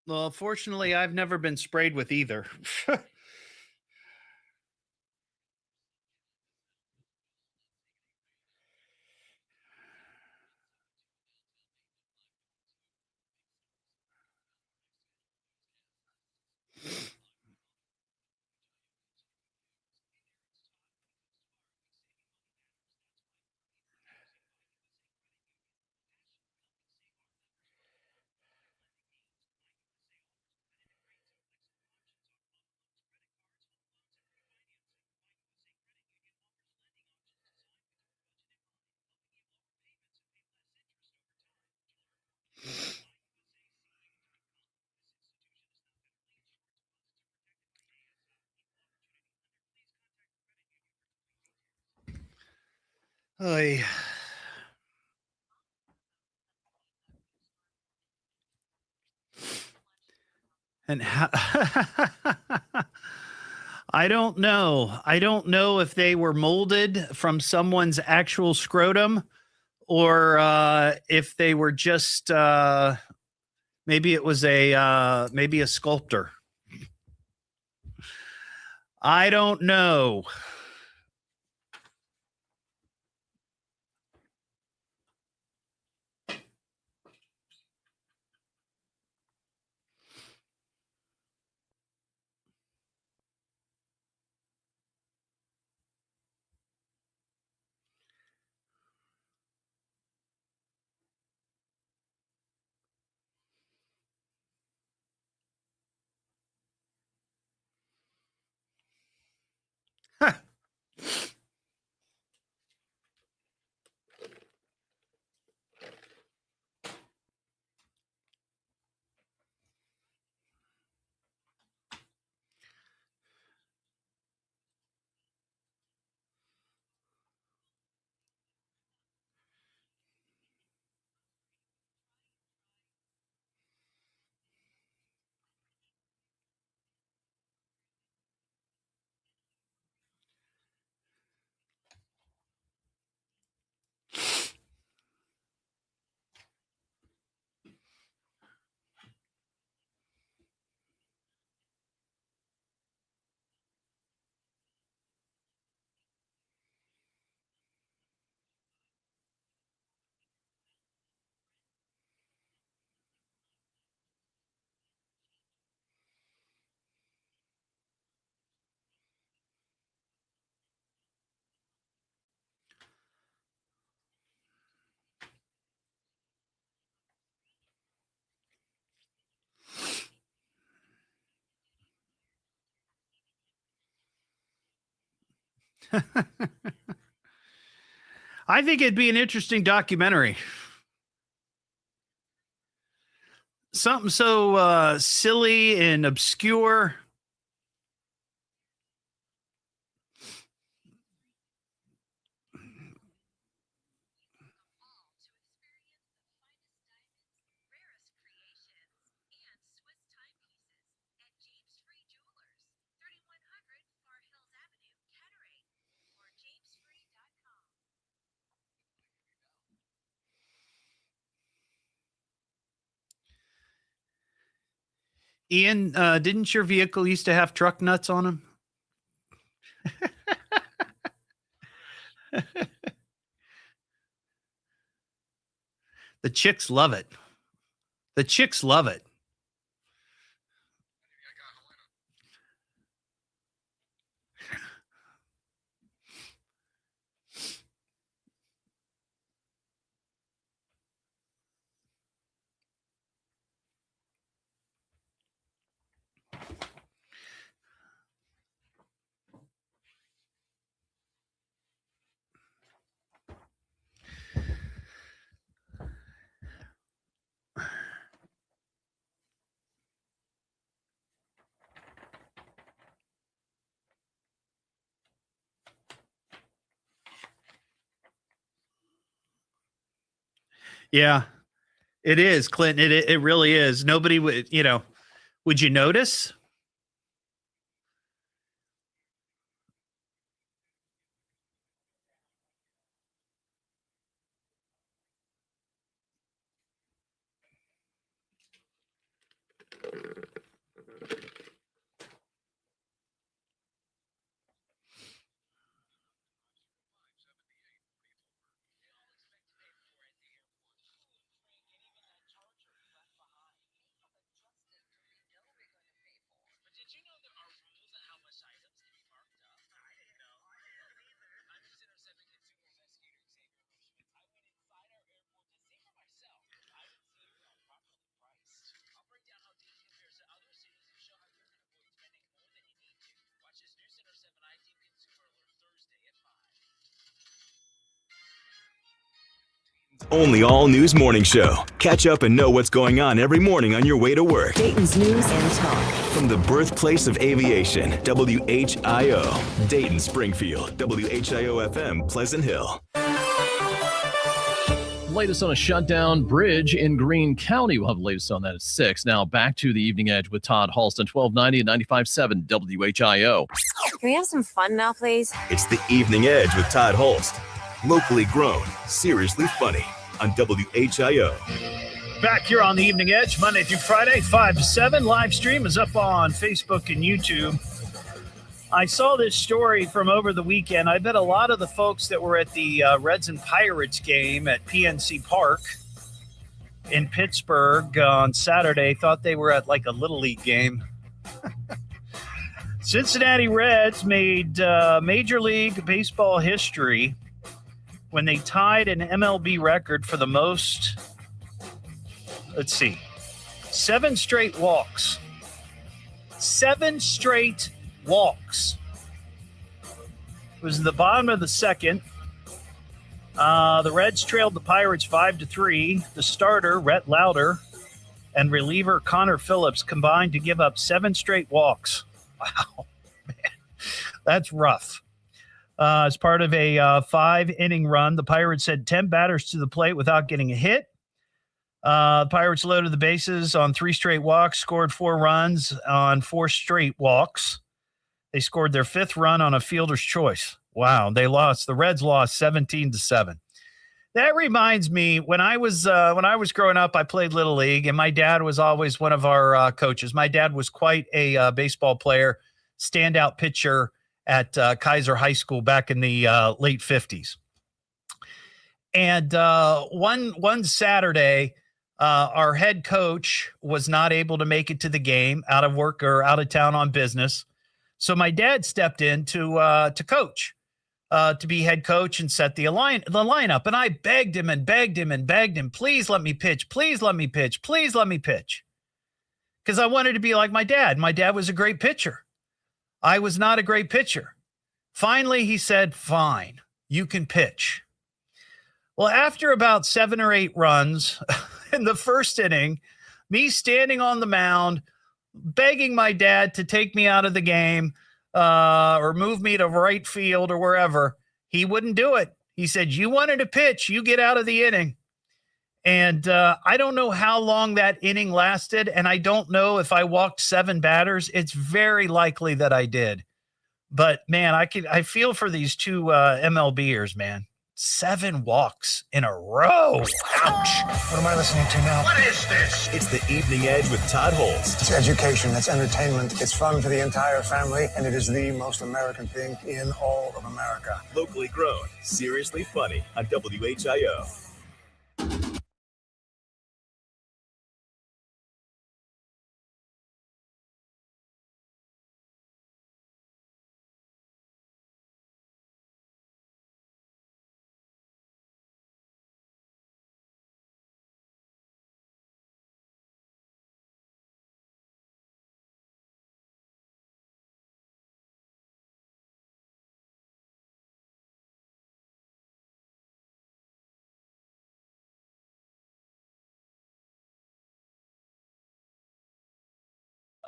[SPEAKER 7] Well, fortunately, I've never been sprayed with either. Oy. And how, I don't know. I don't know if they were molded from someone's actual scrotum or if they were just maybe it was maybe a sculptor. I don't know. I think it'd be an interesting documentary. Something so silly and obscure. Ian, didn't your vehicle used to have truck nuts on them? The chicks love it. The chicks love it. Yeah, it is, Clinton. It really is. Nobody would, would you notice?
[SPEAKER 2] Only All News Morning Show. Catch up and know what's going on every morning on your way to work.
[SPEAKER 11] Dayton's news and talk.
[SPEAKER 2] From the birthplace of aviation, WHIO. Dayton, Springfield, WHIO FM, Pleasant Hill.
[SPEAKER 1] Latest on a shutdown bridge in Greene County. We'll have the latest on that at 6. Now back to the Evening Edge with Todd Hollst on 1290 and 95.7 WHIO.
[SPEAKER 20] Can we have some fun now, please?
[SPEAKER 2] It's the Evening Edge with Todd Hollst. Locally grown, seriously funny on WHIO.
[SPEAKER 7] Back here on the Evening Edge, Monday through Friday, 5 to 7. Live stream is up on Facebook and YouTube. I saw this story from over the weekend. I bet a lot of the folks that were at the Reds and Pirates game at PNC Park in Pittsburgh on Saturday thought they were at like a Little League game. Cincinnati Reds made Major League Baseball history when they tied an MLB record for the most, 7 straight walks. 7 straight walks. It was in the bottom of the second. The Reds trailed the Pirates 5-3. The starter, Rhett Lauder, and reliever Connor Phillips combined to give up 7 straight walks. Wow, man, that's rough. As part of a 5-inning run, the Pirates had 10 batters to the plate without getting a hit. The Pirates loaded the bases on 3 straight walks, scored 4 runs on 4 straight walks. They scored their 5th run on a fielder's choice. Wow, they lost. The Reds lost 17-7. That reminds me, when I was growing up, I played Little League, and my dad was always one of our coaches. My dad was quite a baseball player, standout pitcher at Kaiser High School back in the late 50s. And one Saturday, our head coach was not able to make it to the game, out of work or out of town on business. So my dad stepped in to coach, to be head coach and set the lineup. And I begged him, please let me pitch, please let me pitch, please let me pitch. Because I wanted to be like my dad. My dad was a great pitcher. I was not a great pitcher. Finally, he said, fine, you can pitch. Well, after about 7 or 8 runs in the first inning, me standing on the mound, begging my dad to take me out of the game or move me to right field or wherever, he wouldn't do it. He said, you wanted to pitch, you get out of the inning. And I don't know how long that inning lasted, and I don't know if I walked 7 batters. It's very likely that I did. But, man, I feel for these 2 MLBers, man. 7 walks in a row. Ouch.
[SPEAKER 6] What am I listening to now?
[SPEAKER 18] What is this?
[SPEAKER 2] It's the Evening Edge with Todd Hollst.
[SPEAKER 9] It's education, it's entertainment, it's fun for the entire family, and it is the most American thing in all of America.
[SPEAKER 2] Locally grown, seriously funny on WHIO.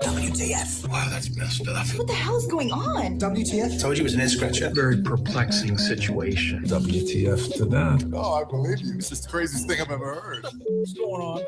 [SPEAKER 6] WTF. Wow, that's messed up.
[SPEAKER 19] What the hell is going on?
[SPEAKER 6] WTF? Told you it was an head scratcher. Very perplexing situation. WTF to that.
[SPEAKER 5] Oh, I believe you. It's the craziest thing I've ever heard. What's going on?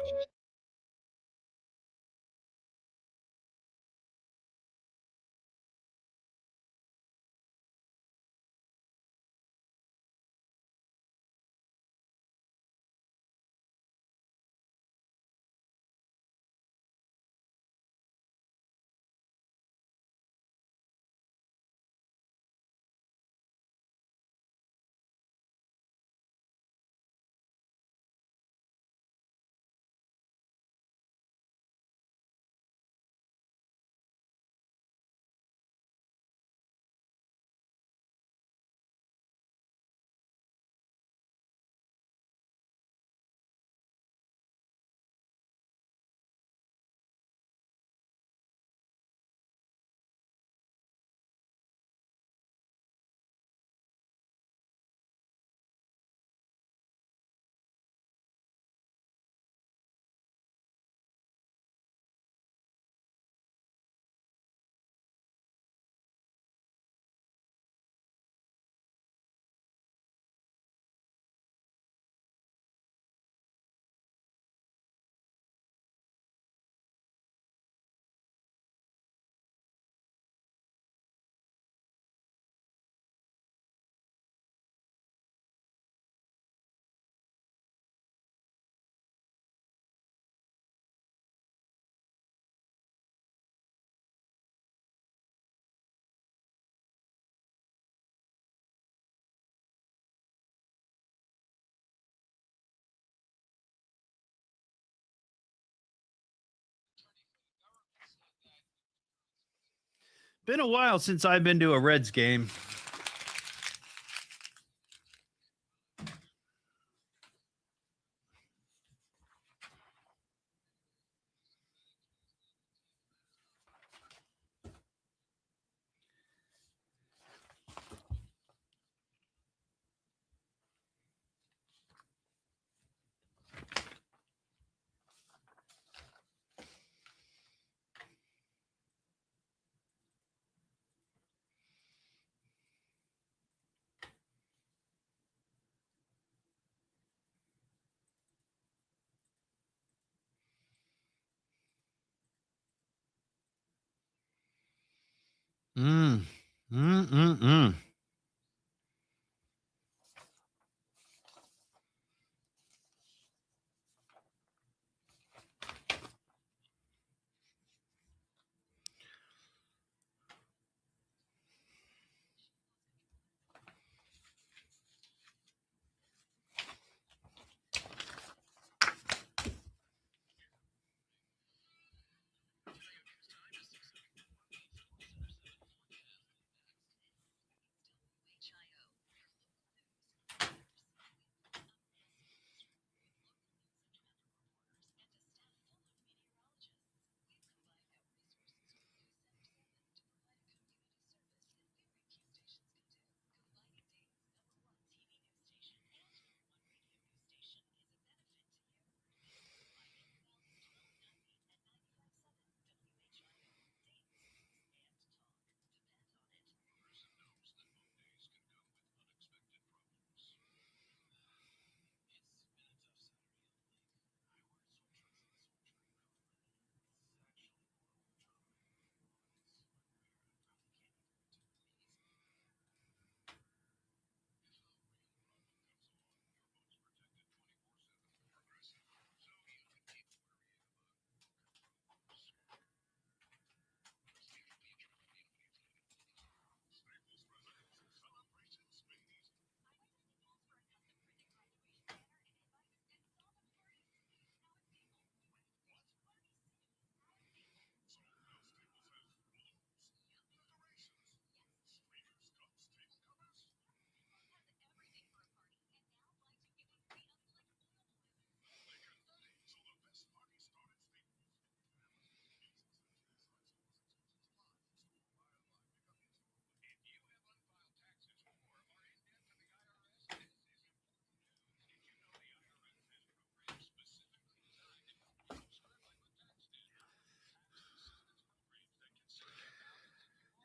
[SPEAKER 7] Been a while since I've been to a Reds game. Mm.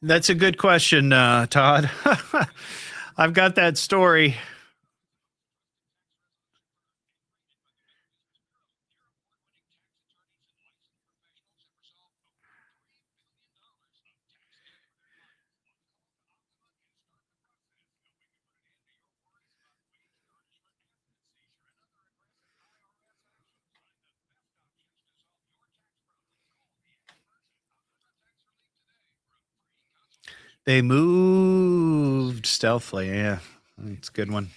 [SPEAKER 7] That's a good question, Todd. I've got that story. They moved stealthily. Yeah, it's a good one.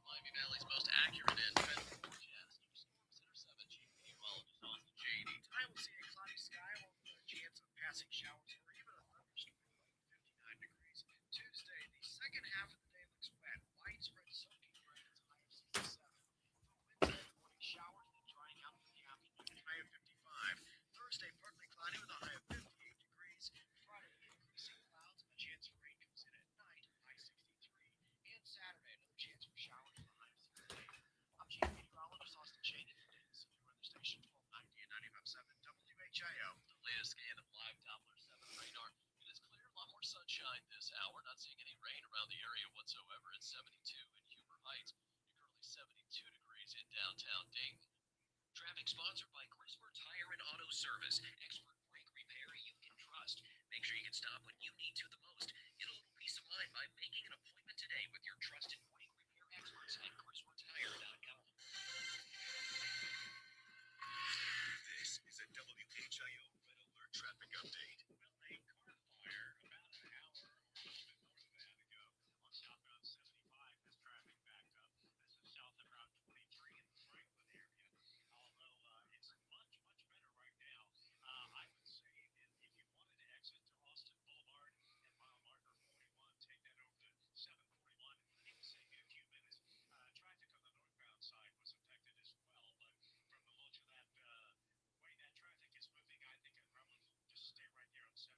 [SPEAKER 1] Miami Valley's most accurate and dependable forecast. Center 7 GPU meteorologist Austin Jady. Tonight we'll see a cloudy sky with a chance of passing showers or even a thunderstorm. 59 degrees. Tuesday, the second half of the day looks wet. Widespread soaking rain is high of 67. Wednesday, morning showers and drying out in the afternoon, high of 55. Thursday, partly cloudy with a high of 58 degrees. Friday, increasing clouds and a chance of rain comes in at night, high 63. And Saturday, another chance for showers with a high of 68. I'm Chief Meteorologist Austin Cheney. This is your weather station 1290 and 95.7 WHIO. The latest scan of live Doppler 7 radar. It is clear, a lot more sunshine this hour. Not seeing any rain around the area whatsoever. It's 72 in Huber Heights. Currently 72 degrees in downtown Dayton. Traffic sponsored by Crisper Tire and Auto Service. Expert brake repair you can trust. Make sure you can stop when you need to the most. Get a little peace of mind by making an appointment today with your trusted brake repair experts at CrisperTire.com. This is a WHIO Red Alert traffic update. Well, a car fire about an hour or a little bit north of that ago on southbound 75 has traffic backed up. This is south of Route 23 in the Franklin area. Although it's much better right now. I would say if you wanted to exit to Austin Boulevard at mile marker 41, take that over to 741. It will save you a few minutes. Traffic on the northbound side was affected as well, but from the looks of that way that traffic is moving, I think I'd probably just stay right there on 75.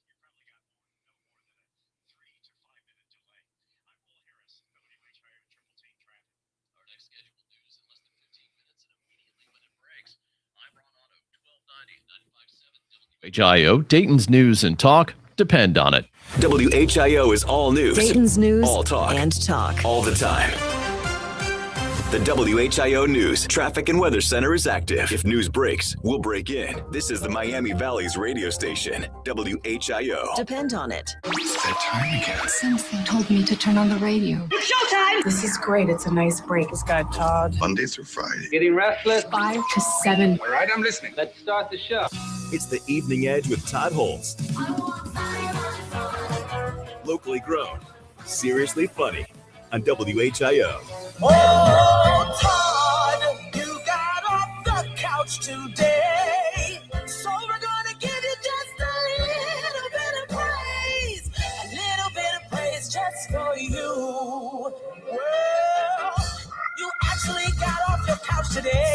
[SPEAKER 1] You probably got no more than a 3 to 5 minute delay. I'm Will Harris, WHIO Triple T Traffic. Our next scheduled news in less than 15 minutes and immediately when it breaks. I'm Ron Otto, 1290 95.7 WHIO. Dayton's news and talk depend on it.
[SPEAKER 2] WHIO is all news,
[SPEAKER 11] Dayton's news
[SPEAKER 2] all talk,
[SPEAKER 11] and talk.
[SPEAKER 2] all the time. The WHIO News Traffic and Weather Center is active. If news breaks, we'll break in. This is the Miami Valley's radio station, WHIO.
[SPEAKER 11] Depend on it.
[SPEAKER 5] It's that time again.
[SPEAKER 10] Something told me to turn on the radio.
[SPEAKER 19] It's showtime!
[SPEAKER 10] This is great. It's a nice break. This guy, Todd.
[SPEAKER 5] Monday through Friday.
[SPEAKER 4] Getting restless?
[SPEAKER 10] 5 to 7.
[SPEAKER 4] All right, I'm listening. Let's start the show.
[SPEAKER 2] It's the Evening Edge with Todd Hollst. Locally grown, seriously funny on WHIO.
[SPEAKER 19] Oh, Todd, you got off the couch today. So we're gonna give you just a little bit of praise. A little bit of praise just for you. Well, you actually got off your couch today.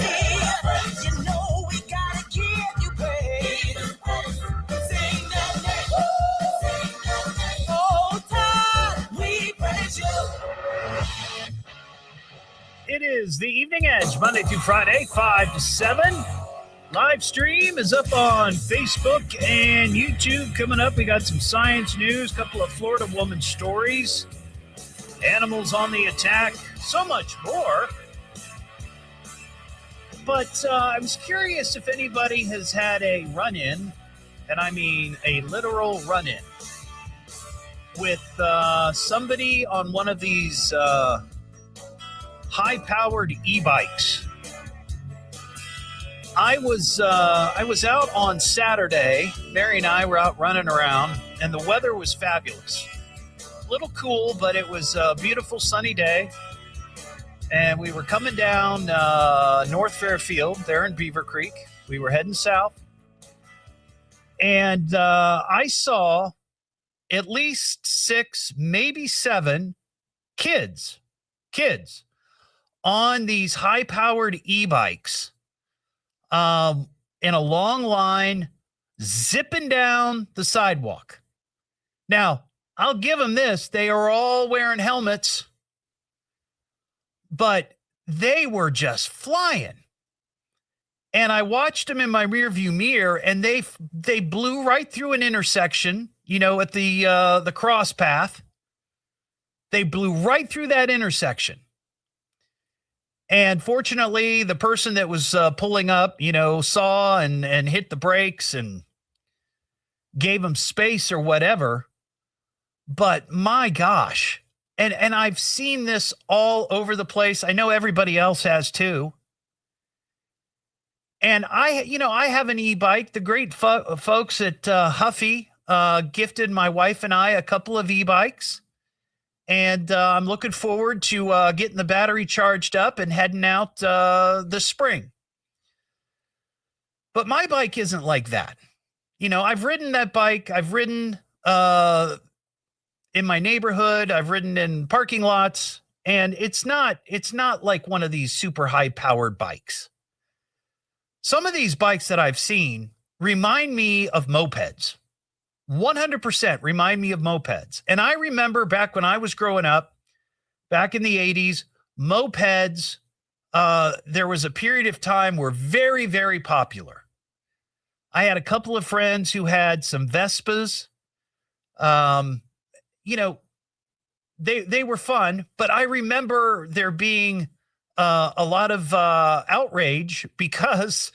[SPEAKER 19] You know we gotta give you praise. Sing that name. Oh, Todd, we praise you.
[SPEAKER 7] It is the Evening Edge, Monday through Friday, 5 to 7. Live stream is up on Facebook and YouTube. Coming up, we got some science news, a couple of Florida woman stories, animals on the attack, so much more. But I was curious if anybody has had a run-in, and I mean a literal run-in, with somebody on one of these high-powered e-bikes. I was out on Saturday. Mary and I were out running around, and the weather was fabulous. A little cool, but it was a beautiful sunny day. And we were coming down North Fairfield there in Beaver Creek. We were heading south. And I saw at least 6, maybe 7 kids on these high-powered e-bikes in a long line zipping down the sidewalk. Now, I'll give them this. They are all wearing helmets, but they were just flying. And I watched them in my rearview mirror, and they blew right through an intersection, at the cross path. They blew right through that intersection. And fortunately, the person that was pulling up, saw and hit the brakes and gave them space or whatever. But my gosh, and I've seen this all over the place. I know everybody else has too. And I have an e-bike. The great folks at Huffy gifted my wife and I a couple of e-bikes. And I'm looking forward to getting the battery charged up and heading out this spring. But my bike isn't like that. I've ridden that bike. I've ridden in my neighborhood. I've ridden in parking lots. And it's not like one of these super high-powered bikes. Some of these bikes that I've seen remind me of mopeds. 100% remind me of mopeds. And I remember back when I was growing up, back in the 80s, mopeds, there was a period of time were very, very popular. I had a couple of friends who had some Vespas. They were fun, but I remember there being a lot of outrage because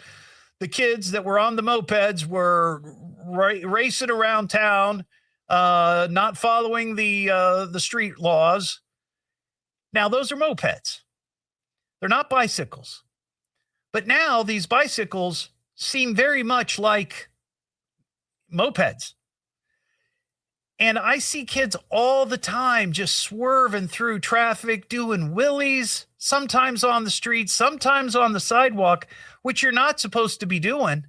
[SPEAKER 7] the kids that were on the mopeds were racing around town, not following the street laws. Now, those are mopeds. They're not bicycles. But now these bicycles seem very much like mopeds. And I see kids all the time just swerving through traffic, doing wheelies, sometimes on the street, sometimes on the sidewalk, which you're not supposed to be doing.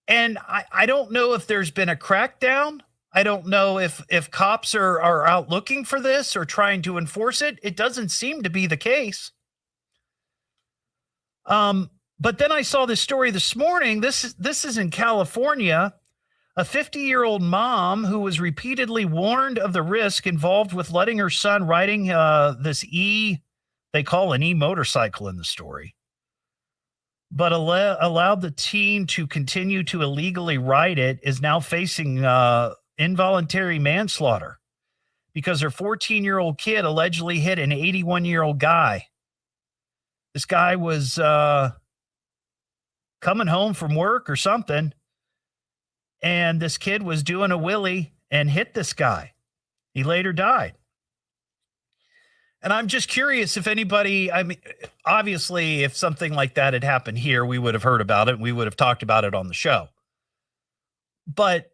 [SPEAKER 7] And I don't know if there's been a crackdown. I don't know if cops are out looking for this or trying to enforce it. It doesn't seem to be the case. But then I saw this story this morning. This is in California. A 50-year-old mom who was repeatedly warned of the risk involved with letting her son riding this they call an e-motorcycle in the story, but allowed the teen to continue to illegally ride it, is now facing involuntary manslaughter because her 14-year-old kid allegedly hit an 81-year-old guy. This guy was coming home from work or something, and this kid was doing a wheelie and hit this guy. He later died. And I'm just curious if anybody, obviously, if something like that had happened here, we would have heard about it. We would have talked about it on the show. But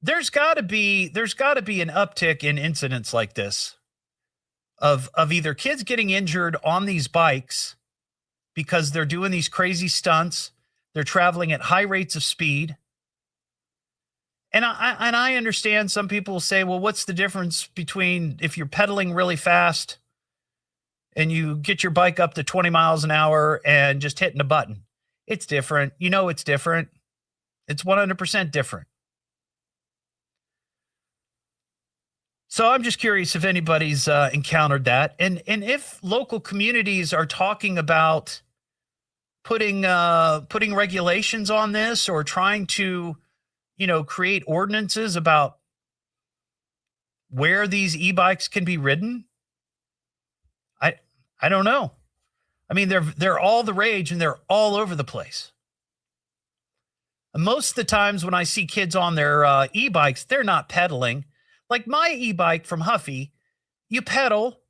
[SPEAKER 7] there's got to be an uptick in incidents like this of either kids getting injured on these bikes because they're doing these crazy stunts. They're traveling at high rates of speed. And I understand some people say, well, what's the difference between if you're pedaling really fast and you get your bike up to 20 miles an hour and just hitting a button? It's different. It's different. It's 100% different. So I'm just curious if anybody's encountered that. And if local communities are talking about putting regulations on this or trying to create ordinances about where these e-bikes can be ridden. I don't know. They're all the rage and they're all over the place. And most of the times when I see kids on their e-bikes, they're not pedaling. Like my e-bike from Huffy, you pedal,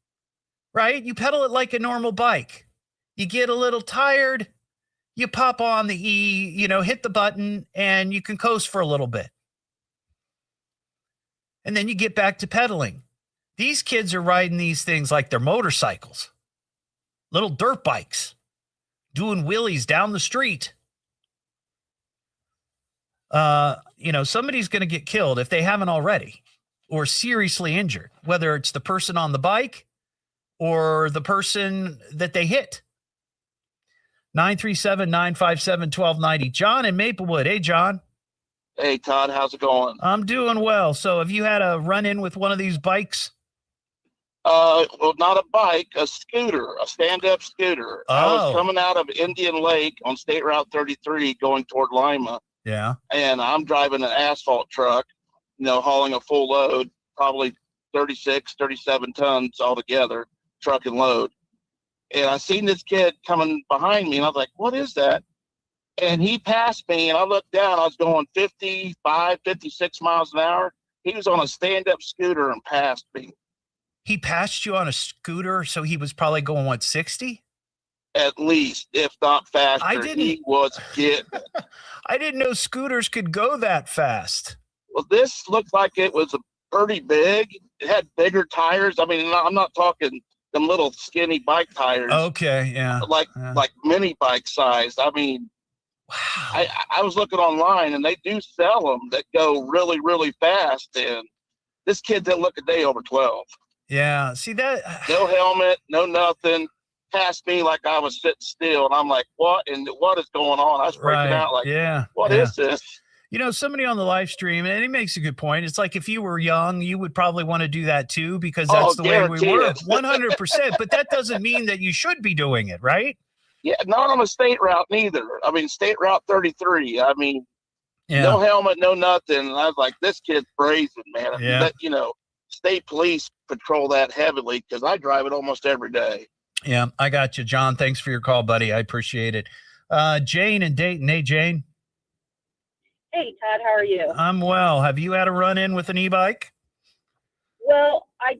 [SPEAKER 7] right? You pedal it like a normal bike. You get a little tired, you pop on the hit the button, and you can coast for a little bit. And then you get back to pedaling. These kids are riding these things like they're motorcycles, little dirt bikes, doing wheelies down the street. somebody's going to get killed if they haven't already, or seriously injured, whether it's the person on the bike or the person that they hit. 937-957-1290. John in Maplewood. Hey, John.
[SPEAKER 21] Hey, Todd. How's it going?
[SPEAKER 7] I'm doing well. So have you had a run-in with one of these bikes?
[SPEAKER 21] Well, not a bike, a scooter, a stand-up scooter. I was coming out of Indian Lake on State Route 33 going toward Lima.
[SPEAKER 7] Yeah.
[SPEAKER 21] And I'm driving an asphalt truck, hauling a full load, probably 36, 37 tons altogether, truck and load. And I seen this kid coming behind me, and I was like, what is that? And he passed me, and I looked down. I was going 55, 56 miles an hour. He was on a stand-up scooter and passed me.
[SPEAKER 7] He passed you on a scooter, so he was probably going, 60?
[SPEAKER 21] At least, if not faster. He was getting it.
[SPEAKER 7] I didn't know scooters could go that fast.
[SPEAKER 21] Well, this looked like it was pretty big. It had bigger tires. I mean, I'm not talking them little skinny bike tires.
[SPEAKER 7] Okay, yeah.
[SPEAKER 21] Like mini bike size. I mean, wow. I was looking online, and they do sell them that go really, really fast. And this kid didn't look a day over 12.
[SPEAKER 7] Yeah, see that?
[SPEAKER 21] No helmet, no nothing. Passed me like I was sitting still, and I'm like, what is going on? I was freaking out like, what is this?
[SPEAKER 7] Somebody on the live stream, and he makes a good point. It's like if you were young, you would probably want to do that too, because that's the way we were. 100%. But that doesn't mean that you should be doing it, right?
[SPEAKER 21] Yeah, not on a state route neither. I mean, State Route 33. I mean, no helmet, no nothing. And I was like, this kid's brazen, man.
[SPEAKER 7] Yeah.
[SPEAKER 21] State police patrol that heavily because I drive it almost every day.
[SPEAKER 7] Yeah, I got you, John. Thanks for your call, buddy. I appreciate it. Jane in Dayton. Hey, Jane.
[SPEAKER 22] Hey, Todd. How are you?
[SPEAKER 7] I'm well. Have you had a run-in with an e-bike?
[SPEAKER 22] Well, I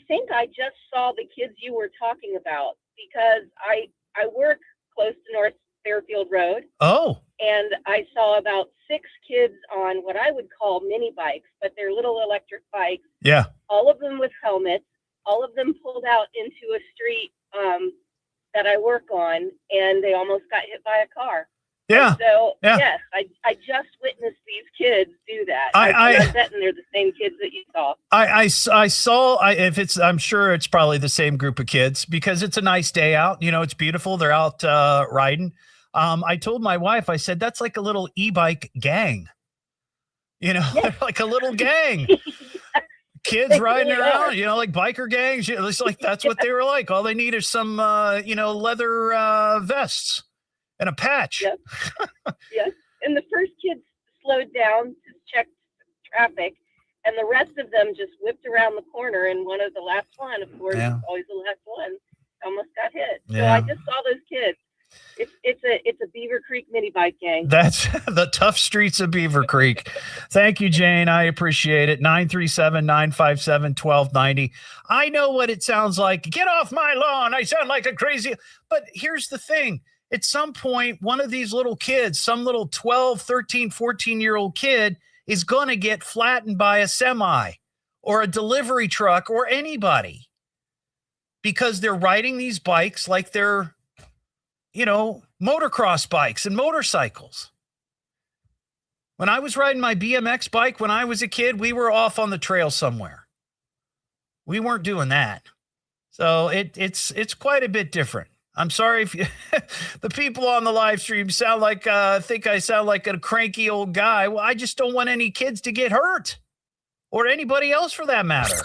[SPEAKER 22] think I just saw the kids you were talking about because I work close to North Fairfield Road.
[SPEAKER 7] Oh.
[SPEAKER 22] And I saw about 6 kids on what I would call mini bikes, but they're little electric bikes.
[SPEAKER 7] Yeah.
[SPEAKER 22] All of them with helmets. All of them pulled out into a street that I work on, and they almost got hit by a car.
[SPEAKER 7] Yeah.
[SPEAKER 22] And so,
[SPEAKER 7] yeah.
[SPEAKER 22] yes, I just witnessed these kids do that.
[SPEAKER 7] I'm
[SPEAKER 22] betting they're the same kids that you saw.
[SPEAKER 7] I'm sure it's probably the same group of kids because it's a nice day out. It's beautiful. They're out riding. I told my wife, I said, that's like a little e-bike gang, like a little gang. Kids riding around, like biker gangs. It's like that's what they were like. All they need is some, leather vests and a patch.
[SPEAKER 22] Yep. Yes. And the first kid slowed down to check traffic, and the rest of them just whipped around the corner. And one of the last one, of course, always the last one, almost got hit. So I just saw those kids. It's a Beaver Creek mini bike gang.
[SPEAKER 7] That's the tough streets of Beaver Creek. Thank you, Jane. I appreciate it. 937-957-1290. I know what it sounds like. Get off my lawn. I sound like a crazy. But here's the thing. At some point, one of these little kids, some little 12, 13, 14-year-old kid is going to get flattened by a semi or a delivery truck or anybody because they're riding these bikes like they're motocross bikes and motorcycles. When I was riding my BMX bike when I was a kid, we were off on the trail somewhere. We weren't doing that. So it's quite a bit different. I'm sorry if the people on the live stream sound like think I sound like a cranky old guy. Well, I just don't want any kids to get hurt or anybody else for that matter.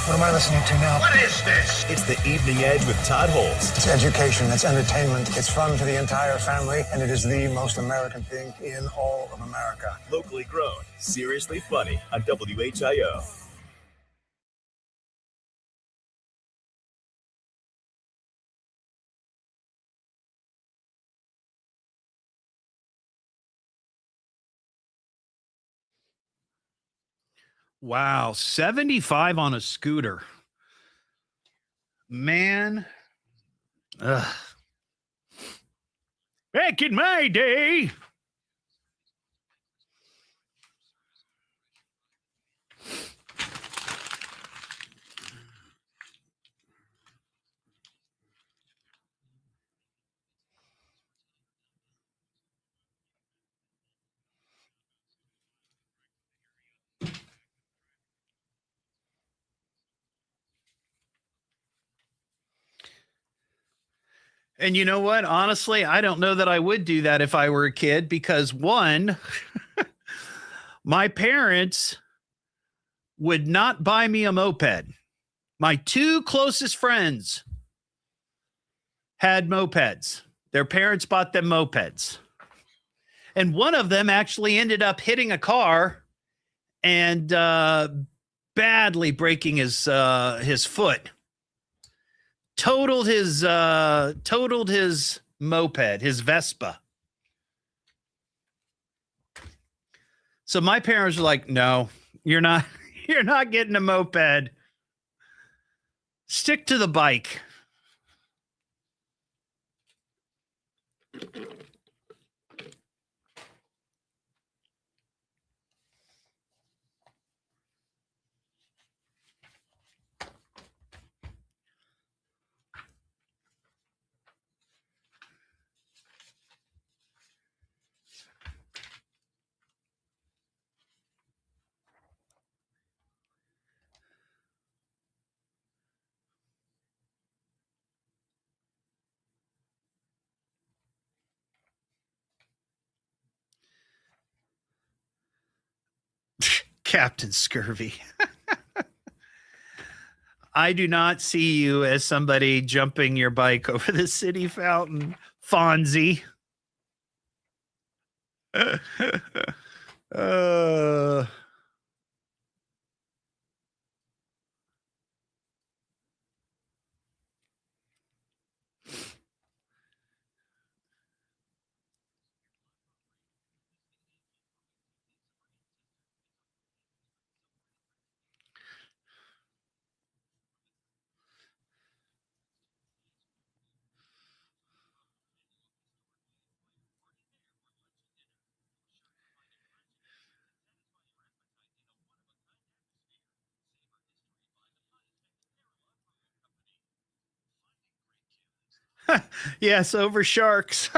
[SPEAKER 9] What am I listening to now?
[SPEAKER 2] What is this? It's the Evening Edge with Todd Hollst.
[SPEAKER 9] It's education, it's entertainment, it's fun for the entire family, and it is the most American thing in all of America.
[SPEAKER 2] Locally grown, seriously funny on WHIO.
[SPEAKER 7] Wow, 75 on a scooter. Man. Ugh. Back in my day. And you know what? Honestly, I don't know that I would do that if I were a kid because one, my parents would not buy me a moped. My two closest friends had mopeds. Their parents bought them mopeds. And one of them actually ended up hitting a car and badly breaking his foot. Totaled his moped, his Vespa. So my parents were like, "No, you're not getting a moped. Stick to the bike." Captain Scurvy. I do not see you as somebody jumping your bike over the city fountain, Fonzie. Yes, over sharks.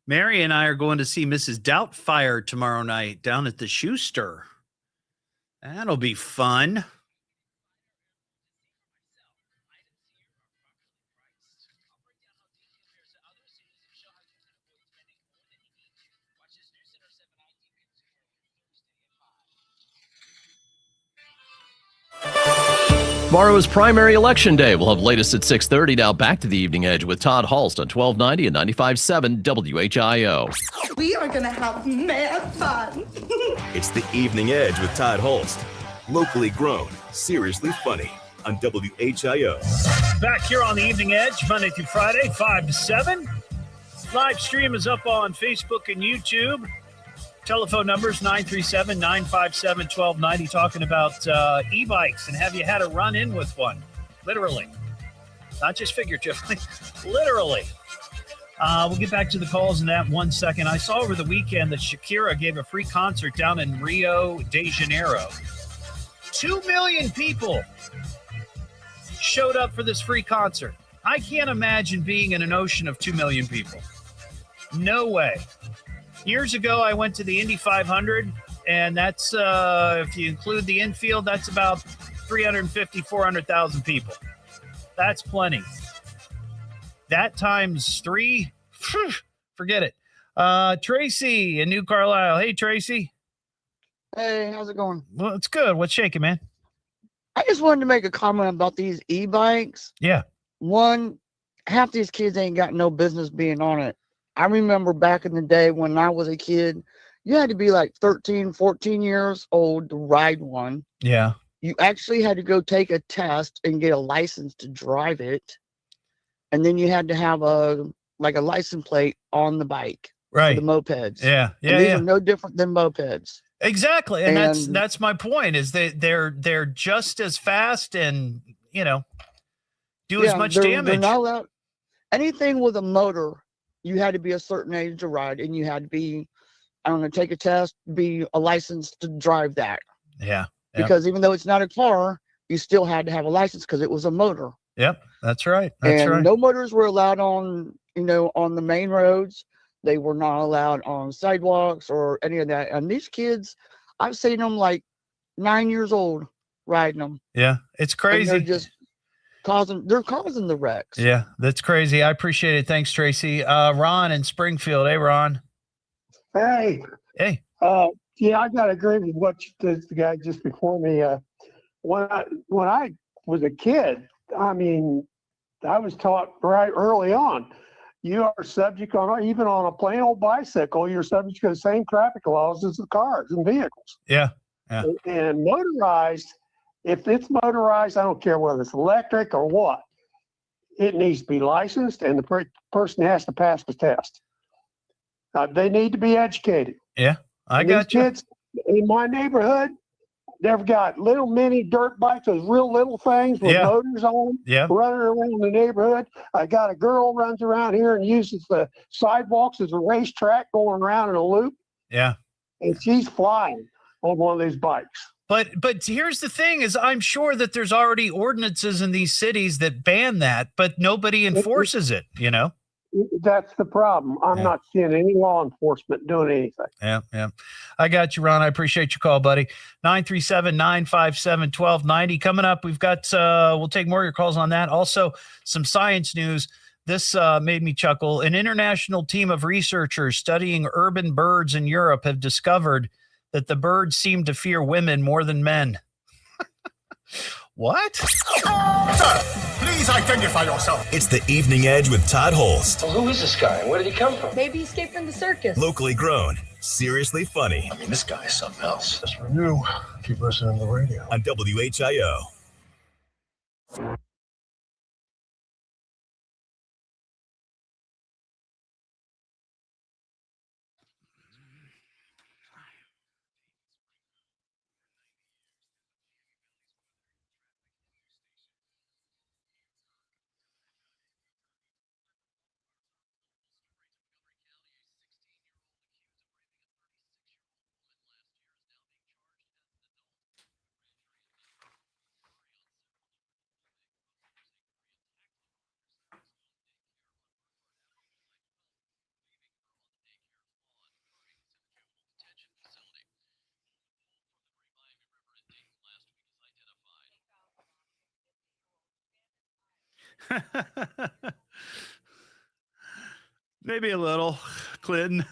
[SPEAKER 7] Mary and I are going to see Mrs. Doubtfire tomorrow night down at the Schuster. That'll be fun.
[SPEAKER 3] Tomorrow is primary election day. We'll have latest at 6:30. Now back to the Evening Edge with Todd Hollst on 1290 and 95.7 WHIO.
[SPEAKER 19] We are gonna have mad fun.
[SPEAKER 2] It's the Evening Edge with Todd Hollst. Locally grown, seriously funny on WHIO.
[SPEAKER 7] Back here on the Evening Edge, Monday through Friday, 5 to 7. Live stream is up on Facebook and YouTube. Telephone numbers 937-957-1290, talking about e-bikes. And have you had a run-in with one? Literally. Not just figuratively. Literally. We'll get back to the calls in that 1 second. I saw over the weekend that Shakira gave a free concert down in Rio de Janeiro. 2 million people showed up for this free concert. I can't imagine being in an ocean of 2 million people. No way. Years ago, I went to the Indy 500, and that's, if you include the infield, that's about 350, 400,000 people. That's plenty. That times 3, forget it. Tracy in New Carlisle. Hey, Tracy.
[SPEAKER 12] Hey, how's it going?
[SPEAKER 7] Well, it's good. What's shaking, man?
[SPEAKER 12] I just wanted to make a comment about these e-bikes.
[SPEAKER 7] Yeah.
[SPEAKER 12] One, half these kids ain't got no business being on it. I remember back in the day when I was a kid, you had to be like 13, 14 years old to ride one.
[SPEAKER 7] Yeah.
[SPEAKER 12] You actually had to go take a test and get a license to drive it. And then you had to have a license plate on the bike.
[SPEAKER 7] Right.
[SPEAKER 12] For the mopeds.
[SPEAKER 7] Yeah.
[SPEAKER 12] And these are no different than mopeds.
[SPEAKER 7] Exactly. And that's my point, is they're just as fast and, do as much damage.
[SPEAKER 12] They're not allowed. Anything with a motor, you had to be a certain age to ride, and you had to be, take a test, be a license to drive that.
[SPEAKER 7] Yeah.
[SPEAKER 12] Because even though it's not a car, you still had to have a license because it was a motor.
[SPEAKER 7] Yep. That's right.
[SPEAKER 12] No motors were allowed on the main roads. They were not allowed on sidewalks or any of that. And these kids, I've seen them like 9 years old riding them.
[SPEAKER 7] Yeah. It's crazy.
[SPEAKER 12] And they're just causing the wrecks.
[SPEAKER 7] Yeah, that's crazy. I appreciate it. Thanks, Tracy. Ron in Springfield. Hey, Ron.
[SPEAKER 23] Hey.
[SPEAKER 7] Hey.
[SPEAKER 23] Yeah, I got to agree with what the guy just before me. When I was a kid, I was taught right early on, you are subject even on a plain old bicycle, you're subject to the same traffic laws as the cars and vehicles.
[SPEAKER 7] Yeah. Yeah.
[SPEAKER 23] And motorized, if it's motorized, I don't care whether it's electric or what, it needs to be licensed, and the person has to pass the test. They need to be educated.
[SPEAKER 7] Yeah, I got you.
[SPEAKER 23] Kids in my neighborhood, they've got little mini dirt bikes, those real little things with motors on them, running around the neighborhood. I got a girl runs around here and uses the sidewalks as a racetrack going around in a loop.
[SPEAKER 7] Yeah.
[SPEAKER 23] And she's flying on one of these bikes.
[SPEAKER 7] But here's the thing, is I'm sure that there's already ordinances in these cities that ban that, but nobody enforces it,
[SPEAKER 23] That's the problem. I'm not seeing any law enforcement doing anything.
[SPEAKER 7] Yeah. I got you, Ron. I appreciate your call, buddy. 937-957-1290. Coming up, we've got, we'll take more of your calls on that. Also, some science news. This made me chuckle. An international team of researchers studying urban birds in Europe have discovered that the birds seem to fear women more than men. What?
[SPEAKER 5] Sir, please identify yourself.
[SPEAKER 2] It's the Evening Edge with Todd Hollst.
[SPEAKER 6] Well, who is this guy and where did he come from?
[SPEAKER 10] Maybe he escaped from the circus.
[SPEAKER 2] Locally grown, seriously funny.
[SPEAKER 6] This guy is something else.
[SPEAKER 5] Just for you, keep listening to the radio.
[SPEAKER 2] On WHIO.
[SPEAKER 13] Maybe a little, Clinton.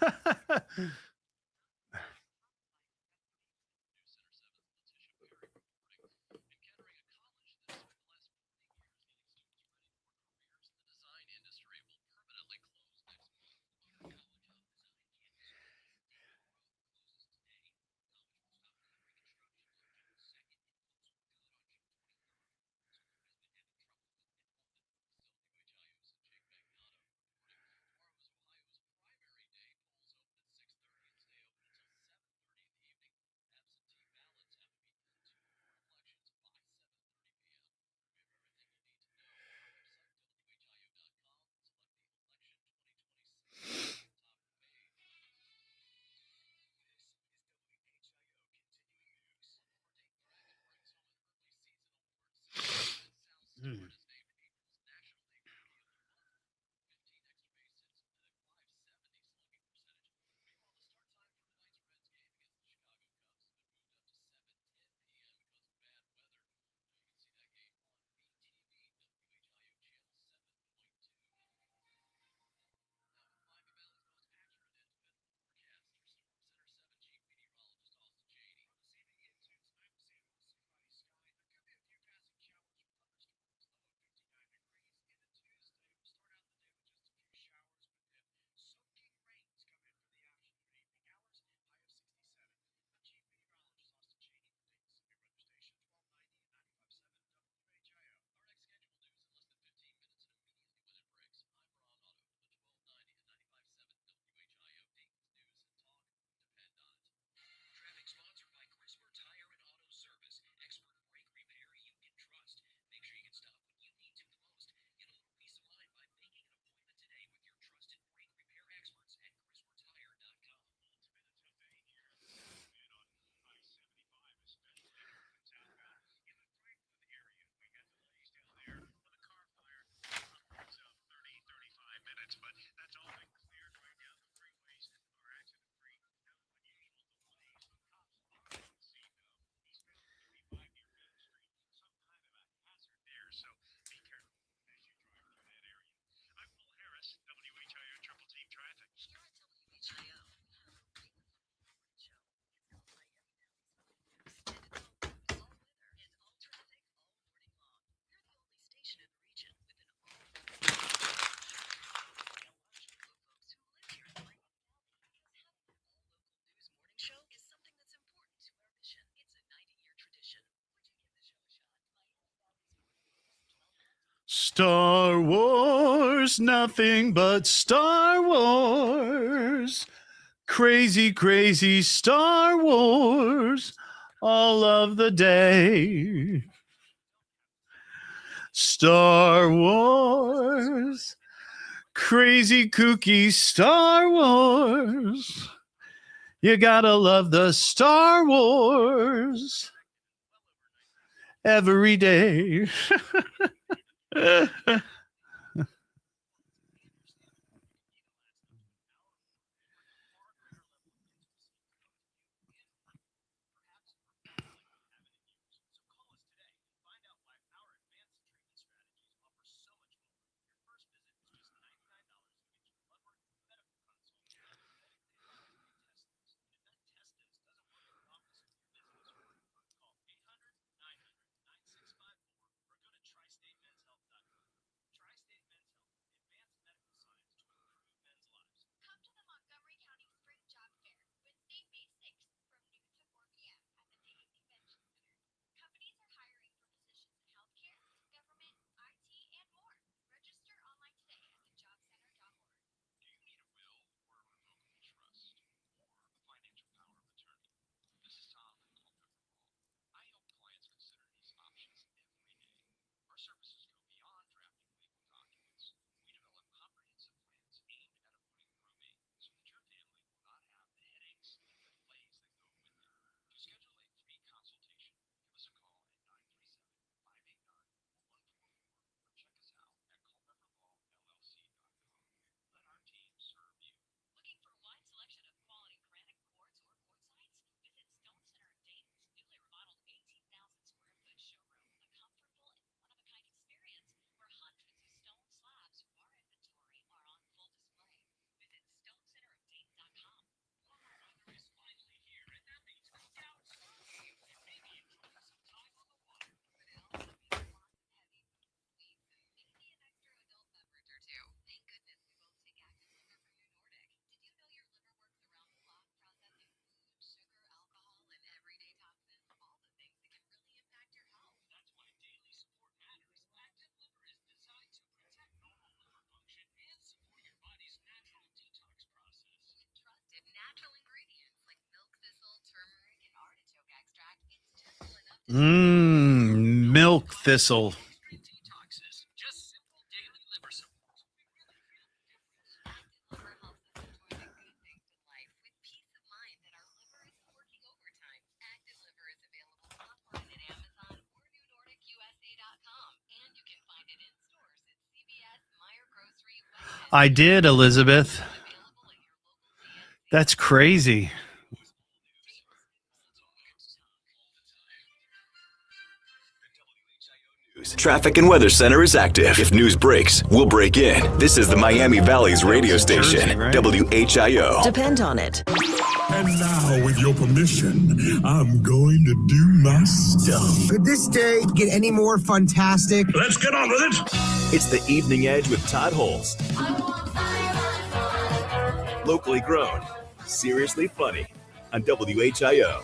[SPEAKER 13] Star Wars, nothing but Star Wars. Crazy, crazy Star Wars all of the day. Star Wars, crazy, kooky Star Wars. You gotta love the Star Wars every day. Milk thistle. I did, Elizabeth. That's crazy.
[SPEAKER 2] Traffic and Weather Center is active. If news breaks, we'll break in. This is the Miami Valley's radio station, WHIO.
[SPEAKER 11] Depend on it.
[SPEAKER 14] And now, with your permission, I'm going to do my stuff.
[SPEAKER 15] Could this day get any more fantastic?
[SPEAKER 14] Let's get on with it.
[SPEAKER 2] It's the Evening Edge with Todd Hollst. Locally grown, seriously funny on WHIO.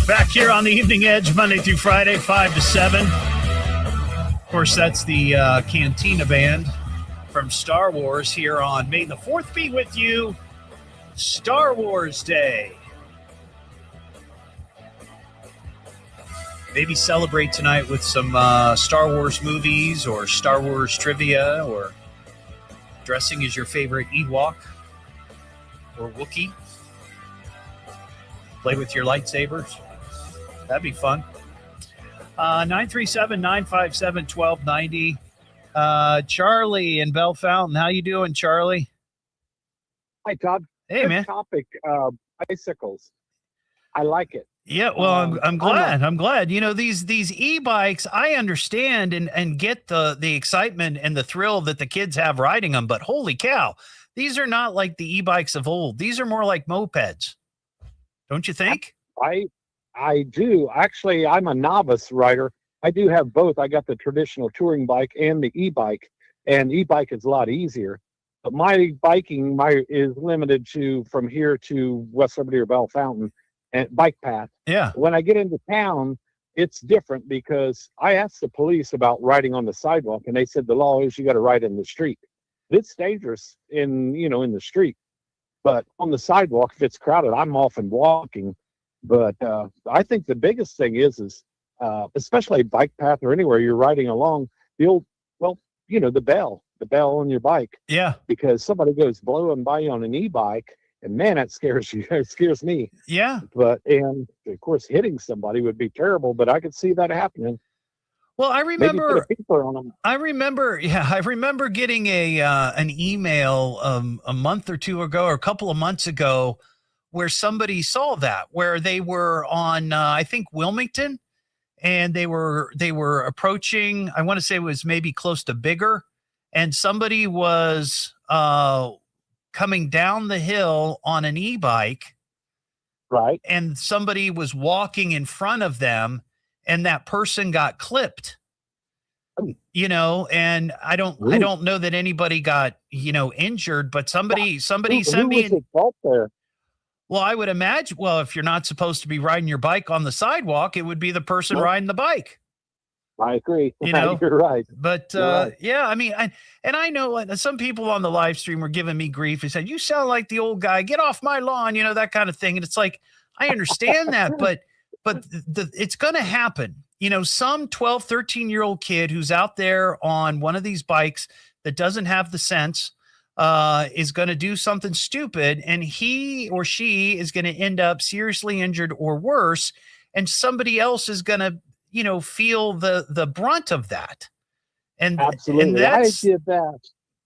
[SPEAKER 7] Back here on the Evening Edge, Monday through Friday, 5 to 7. Of course, that's the Cantina Band from Star Wars here on May the 4th be with you, Star Wars Day. Maybe celebrate tonight with some Star Wars movies or Star Wars trivia, or dressing as your favorite Ewok or Wookiee. Play with your lightsabers. That'd be fun. 937-957-1290. Charlie in Bell Fountain. How you doing, Charlie?
[SPEAKER 16] Hi, Todd.
[SPEAKER 7] Hey,
[SPEAKER 16] Good
[SPEAKER 7] man.
[SPEAKER 16] Topic, bicycles. I like it.
[SPEAKER 7] Yeah, well, I'm glad. I'm glad. You know, these e-bikes, I understand and get the excitement and the thrill that the kids have riding them, but holy cow, these are not like the e-bikes of old. These are more like mopeds. Don't you think?
[SPEAKER 16] I do. Actually, I'm a novice rider. I do have both. I got the traditional touring bike and the e-bike, and e-bike is a lot easier. But my biking is limited to from here to West Liberty or Bell Fountain and bike path.
[SPEAKER 7] Yeah.
[SPEAKER 16] When I get into town, it's different because I asked the police about riding on the sidewalk, and they said the law is you got to ride in the street. It's dangerous in the street, but on the sidewalk, if it's crowded, I'm often walking. But I think the biggest thing is especially bike path or anywhere you're riding along, the bell on your bike.
[SPEAKER 7] Yeah.
[SPEAKER 16] Because somebody goes blowing by you on an e-bike, and man, that scares you. It scares me.
[SPEAKER 7] Yeah.
[SPEAKER 16] And of course, hitting somebody would be terrible, but I could see that happening.
[SPEAKER 7] Well, I remember.
[SPEAKER 16] Maybe put a beeper on them.
[SPEAKER 7] I remember getting an email a month or two ago, or a couple of months ago, where somebody saw that, where they were on, I think, Wilmington, and they were approaching, I want to say it was maybe close to Bigger, and somebody was coming down the hill on an e-bike,
[SPEAKER 16] right?
[SPEAKER 7] And somebody was walking in front of them, and that person got clipped. And I don't know that anybody got injured, but somebody sent me.
[SPEAKER 16] There?
[SPEAKER 7] Well, I would imagine. Well, if you're not supposed to be riding your bike on the sidewalk, it would be the person riding the bike.
[SPEAKER 16] I agree.
[SPEAKER 7] You're
[SPEAKER 16] right.
[SPEAKER 7] But
[SPEAKER 16] right.
[SPEAKER 7] Yeah, I mean, I know some people on the live stream were giving me grief. They said, "You sound like the old guy. Get off my lawn," that kind of thing. And it's like, I understand that, but it's going to happen. Some 12, 13-year-old kid who's out there on one of these bikes that doesn't have the sense is going to do something stupid, and he or she is going to end up seriously injured or worse, and somebody else is going to feel the brunt of that. And
[SPEAKER 16] absolutely,
[SPEAKER 7] and
[SPEAKER 16] I did that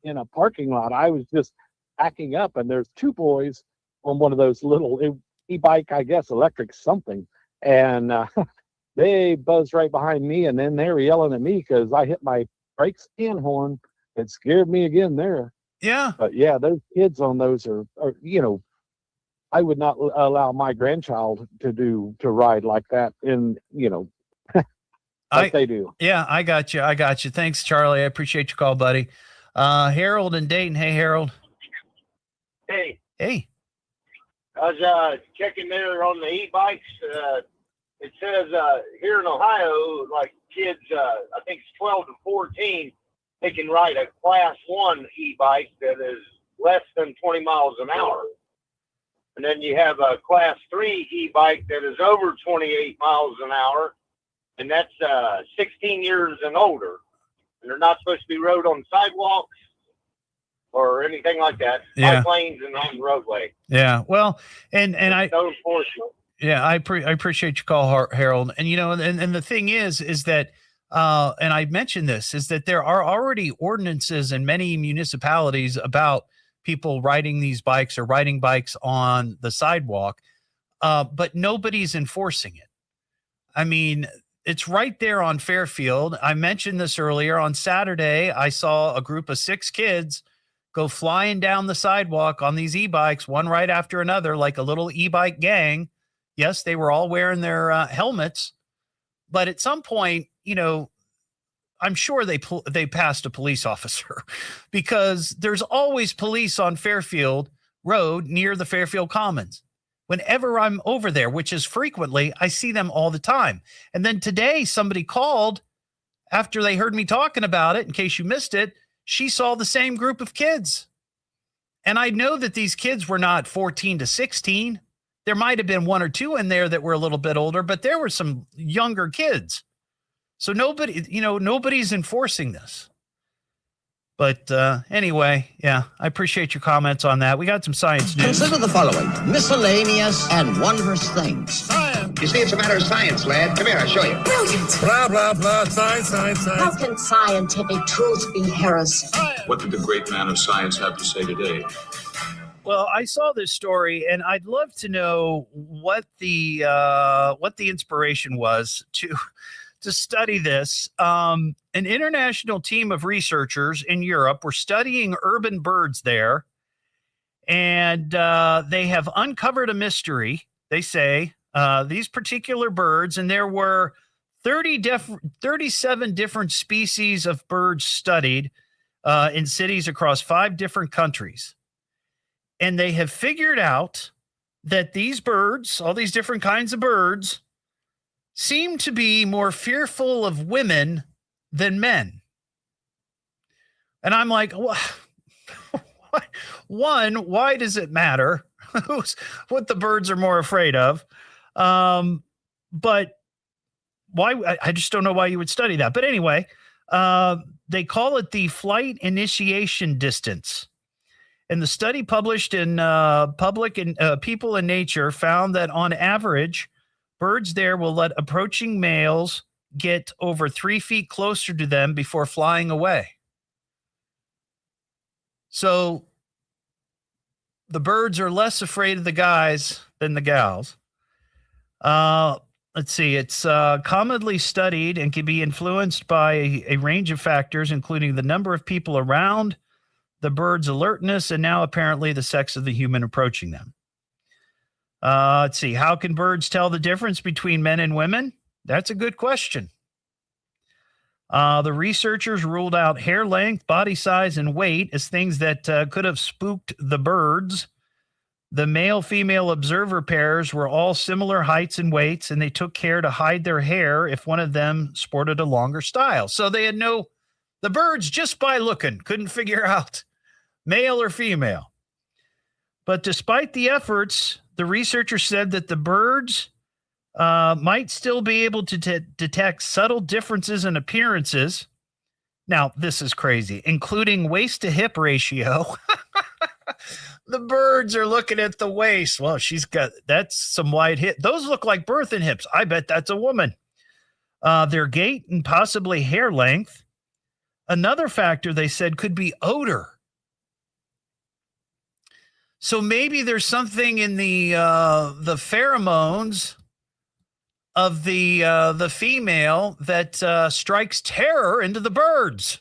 [SPEAKER 16] in a parking lot. I was just backing up, and there's two boys on one of those little e-bike, I guess electric something, and they buzzed right behind me, and then they were yelling at me because I hit my brakes and horn. It scared me again there.
[SPEAKER 7] Yeah.
[SPEAKER 16] But yeah, those kids on those are I would not allow my grandchild to ride like that like they do.
[SPEAKER 7] Yeah, I got you. Thanks, Charlie. I appreciate your call, buddy. Harold in Dayton. Hey, Harold.
[SPEAKER 24] Hey.
[SPEAKER 7] Hey.
[SPEAKER 24] I was checking there on the e-bikes.
[SPEAKER 8] it says here in Ohio, like kids, I think it's 12 to 14, they can ride a class 1 e-bike that is less than 20 miles an hour. And then you have a class 3 e-bike that is over 28 miles an hour, and that's 16 years and older. And they're not supposed to be rode on sidewalks or anything like that.
[SPEAKER 7] Yeah.
[SPEAKER 8] Bike lanes and on the roadway.
[SPEAKER 7] Yeah. Well, and I,
[SPEAKER 8] No enforcement.
[SPEAKER 7] yeah, I appreciate your call, Harold. And, you know, and the thing is that, and I mentioned this, is that there are already ordinances in many municipalities about people riding these bikes or riding bikes on the sidewalk, but nobody's enforcing it. I mean, it's right there on Fairfield. I mentioned this earlier. On Saturday, I saw a group of 6 kids go flying down the sidewalk on these e-bikes, one right after another, like a little e-bike gang. Yes, they were all wearing their helmets, but at some point, you know, I'm sure they passed a police officer because there's always police on Fairfield Road near the Fairfield Commons. Whenever I'm over there, which is frequently, I see them all the time. And then today somebody called after they heard me talking about it. In case you missed it, she saw the same group of kids. And I know that these kids were not 14 to 16. There might have been 1 or 2 in there that were a little bit older, but there were some younger kids. So nobody's enforcing this. But anyway, yeah, I appreciate your comments on that. We got some science news.
[SPEAKER 17] Consider the following: miscellaneous and wondrous things.
[SPEAKER 20] Science. You see, it's a matter of science, lad. Come here, I'll show you.
[SPEAKER 17] Brilliant.
[SPEAKER 20] Blah, blah, blah. Science.
[SPEAKER 17] How can scientific truth be heresy?
[SPEAKER 20] What did the great man of science have to say today?
[SPEAKER 7] Well, I saw this story, and I'd love to know what the inspiration was to study this. An international team of researchers in Europe were studying urban birds there, and they have uncovered a mystery. They say these particular birds, and there were 37 different species of birds studied in cities across 5 different countries. And they have figured out that these birds, all these different kinds of birds, seem to be more fearful of women than men. And I'm like, one, why does it matter what the birds are more afraid of? But why? I just don't know why you would study that. But anyway, they call it the flight initiation distance. And the study published in People in Nature found that on average, birds there will let approaching males get over 3 feet closer to them before flying away. So the birds are less afraid of the guys than the gals. Let's see. It's commonly studied and can be influenced by a range of factors, including the number of people around, the bird's alertness, and now apparently the sex of the human approaching them. Let's see. How can birds tell the difference between men and women? That's a good question. The researchers ruled out hair length, body size, and weight as things that could have spooked the birds. The male-female observer pairs were all similar heights and weights, and they took care to hide their hair if one of them sported a longer style. So they had the birds, just by looking, couldn't figure out male or female. But despite the efforts, the researchers said that the birds might still be able to detect subtle differences in appearances. Now, this is crazy, including waist to hip ratio. The birds are looking at the waist. Well, that's some wide hip. Those look like birthing hips. I bet that's a woman. Their gait and possibly hair length. Another factor they said could be odor. So maybe there's something in the pheromones of the female that strikes terror into the birds.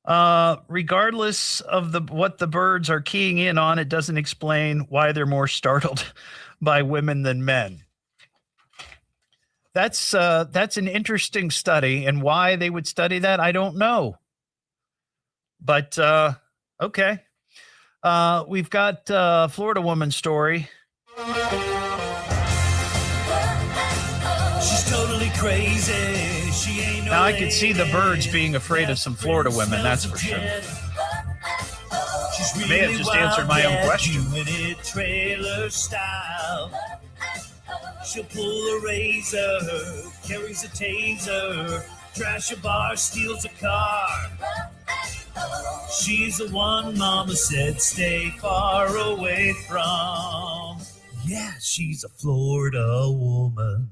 [SPEAKER 7] Regardless of what the birds are keying in on, it doesn't explain why they're more startled by women than men. That's an interesting study, and why they would study that, I don't know. But okay. We've got Florida woman story.
[SPEAKER 19] crazy. She ain't no
[SPEAKER 7] Now, I could see the birds being afraid of some Florida women, that's for sure.
[SPEAKER 19] She's
[SPEAKER 7] May have just answered my own question.
[SPEAKER 19] Doing it trailer style. She'll pull a razor, carries a taser, trash a bar, steals a car. She's the one Mama said stay far away from. Yeah, she's a Florida woman.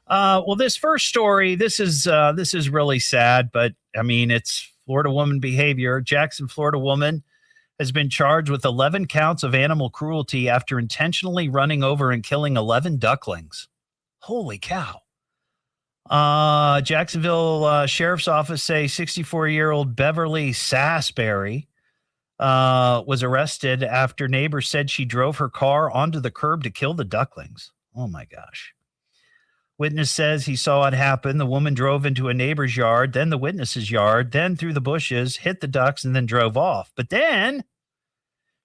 [SPEAKER 7] Well, this first story, this is really sad, but I mean, it's Florida woman behavior. Jackson, Florida woman has been charged with 11 counts of animal cruelty after intentionally running over and killing 11 ducklings. Holy cow. Jacksonville Sheriff's Office say 64-year-old Beverly Sasberry was arrested after neighbors said she drove her car onto the curb to kill the ducklings. Oh, my gosh. Witness says he saw it happen. The woman drove into a neighbor's yard, then the witness's yard, then through the bushes, hit the ducks, and then drove off. But then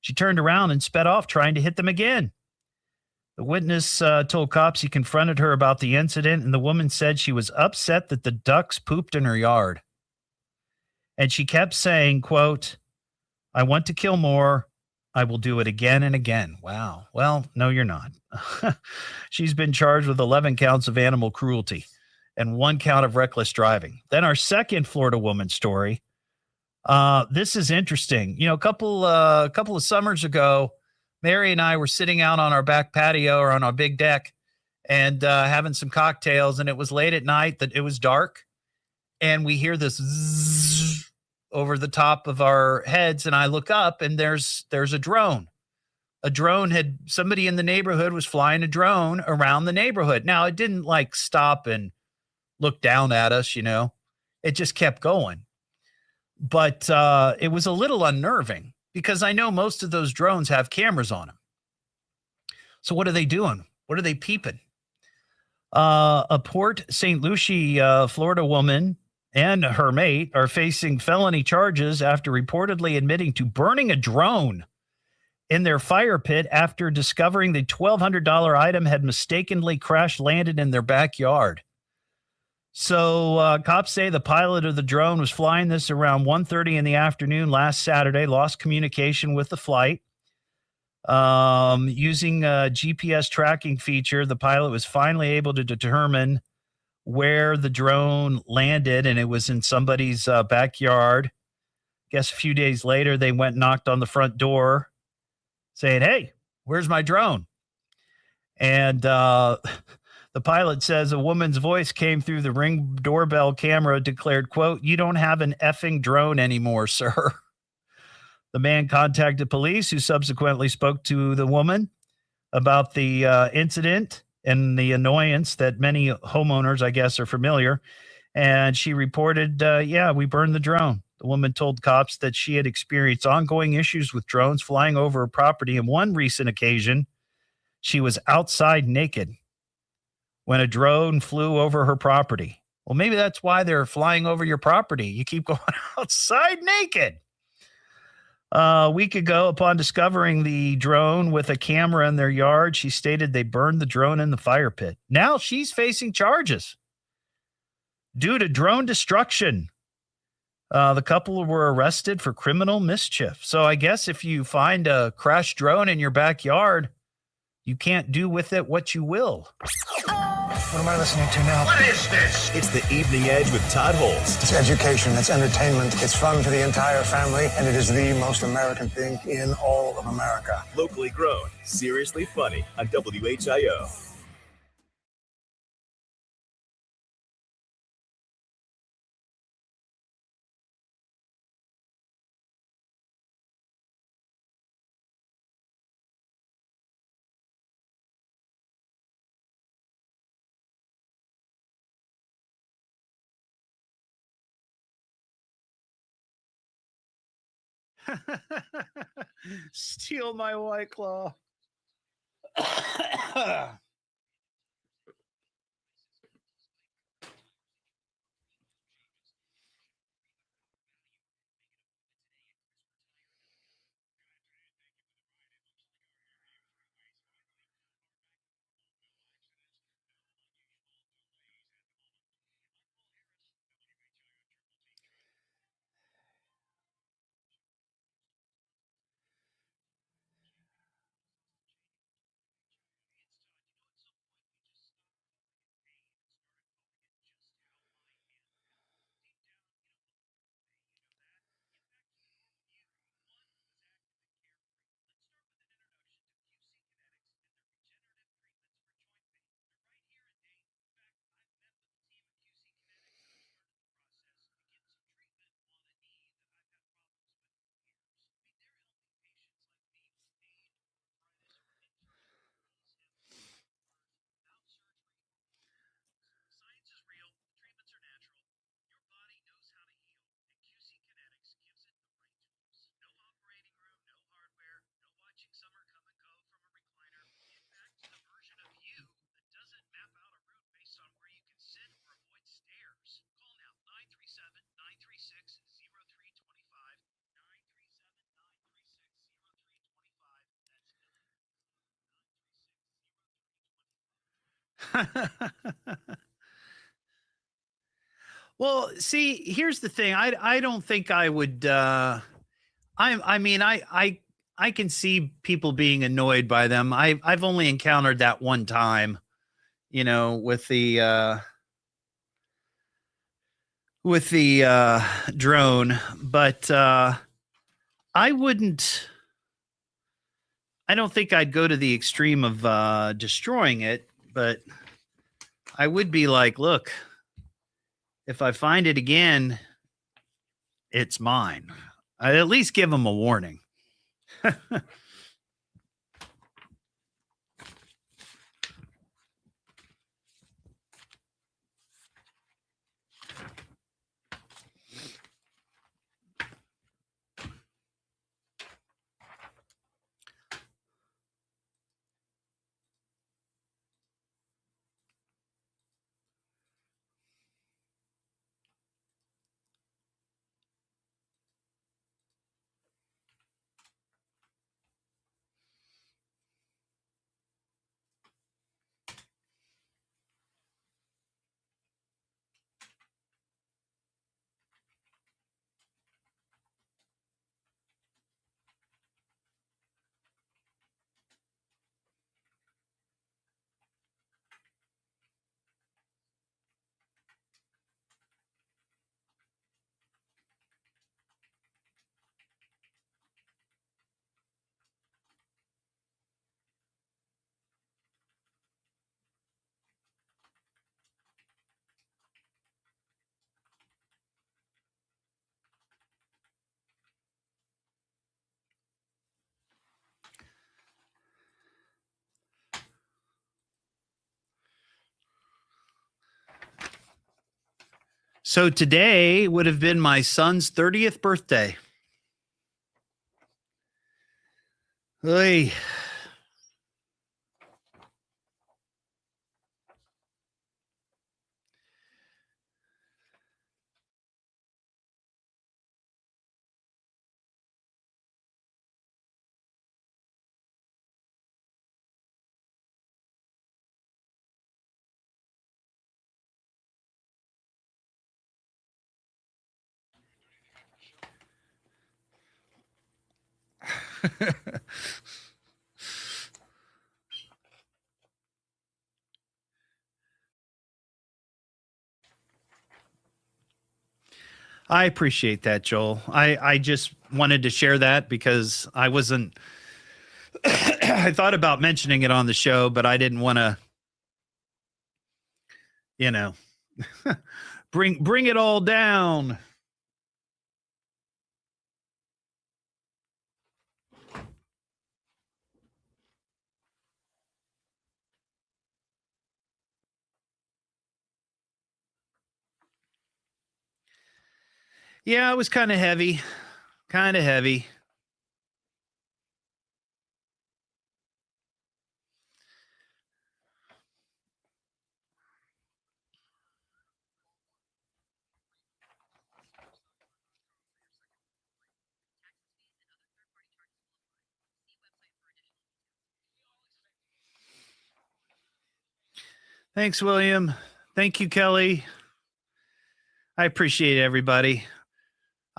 [SPEAKER 7] she turned around and sped off, trying to hit them again. The witness told cops he confronted her about the incident, and the woman said she was upset that the ducks pooped in her yard. And she kept saying, quote, "I want to kill more. I will do it again and again." Wow. Well, no, you're not. She's been charged with 11 counts of animal cruelty and 1 count of reckless driving. Then our second Florida woman story. This is interesting. You know, a couple of summers ago, Mary and I were sitting out on our back patio or on our big deck and having some cocktails, and it was late at night, that it was dark, and we hear this zzz over the top of our heads, and I look up, and there's a drone. Somebody in the neighborhood was flying a drone around the neighborhood. Now, it didn't like stop and look down at us, you know. It just kept going. But it was a little unnerving because I know most of those drones have cameras on them. So what are they doing? What are they peeping? A Port St. Lucie, Florida woman and her mate are facing felony charges after reportedly admitting to burning a drone in their fire pit after discovering the $1,200 item had mistakenly crash landed in their backyard. So cops say the pilot of the drone was flying this around 1:30 in the afternoon last Saturday, lost communication with the flight. Using a GPS tracking feature, the pilot was finally able to determine where the drone landed, and it was in somebody's backyard. Guess a few days later, they went and knocked on the front door saying, "Hey, where's my drone?" And the pilot says a woman's voice came through the Ring doorbell camera, declared, quote, "You don't have an effing drone anymore, sir." The man contacted police, who subsequently spoke to the woman about the incident and the annoyance that many homeowners, I guess, are familiar. And she reported, yeah, we burned the drone. The woman told cops that she had experienced ongoing issues with drones flying over her property. And one recent occasion, she was outside naked when a drone flew over her property. Well, maybe that's why they're flying over your property. You keep going outside naked. A week ago, upon discovering the drone with a camera in their yard, she stated they burned the drone in the fire pit. Now she's facing charges due to drone destruction. The couple were arrested for criminal mischief. So I guess if you find a crashed drone in your backyard, you can't do with it what you will.
[SPEAKER 9] What am I listening to now?
[SPEAKER 2] What is this? It's the Evening Edge with Todd Hollst.
[SPEAKER 9] It's education, it's entertainment, it's fun for the entire family, and it is the most American thing in all of America.
[SPEAKER 2] Locally grown, seriously funny on WHIO.
[SPEAKER 7] Steal my White Claw. Well, see, here's the thing. I don't think I would. I can see people being annoyed by them. I've only encountered that one time, with the drone, but I wouldn't. I don't think I'd go to the extreme of destroying it, but I would be like, look, if I find it again, it's mine. I'd at least give them a warning. So today would have been my son's 30th birthday. Oy. I appreciate that, Joel. I just wanted to share that because I wasn't I thought about mentioning it on the show, but I didn't want to, bring it all down. Yeah, it was kind of heavy. Thanks, William. Thank you, Kelly. I appreciate everybody.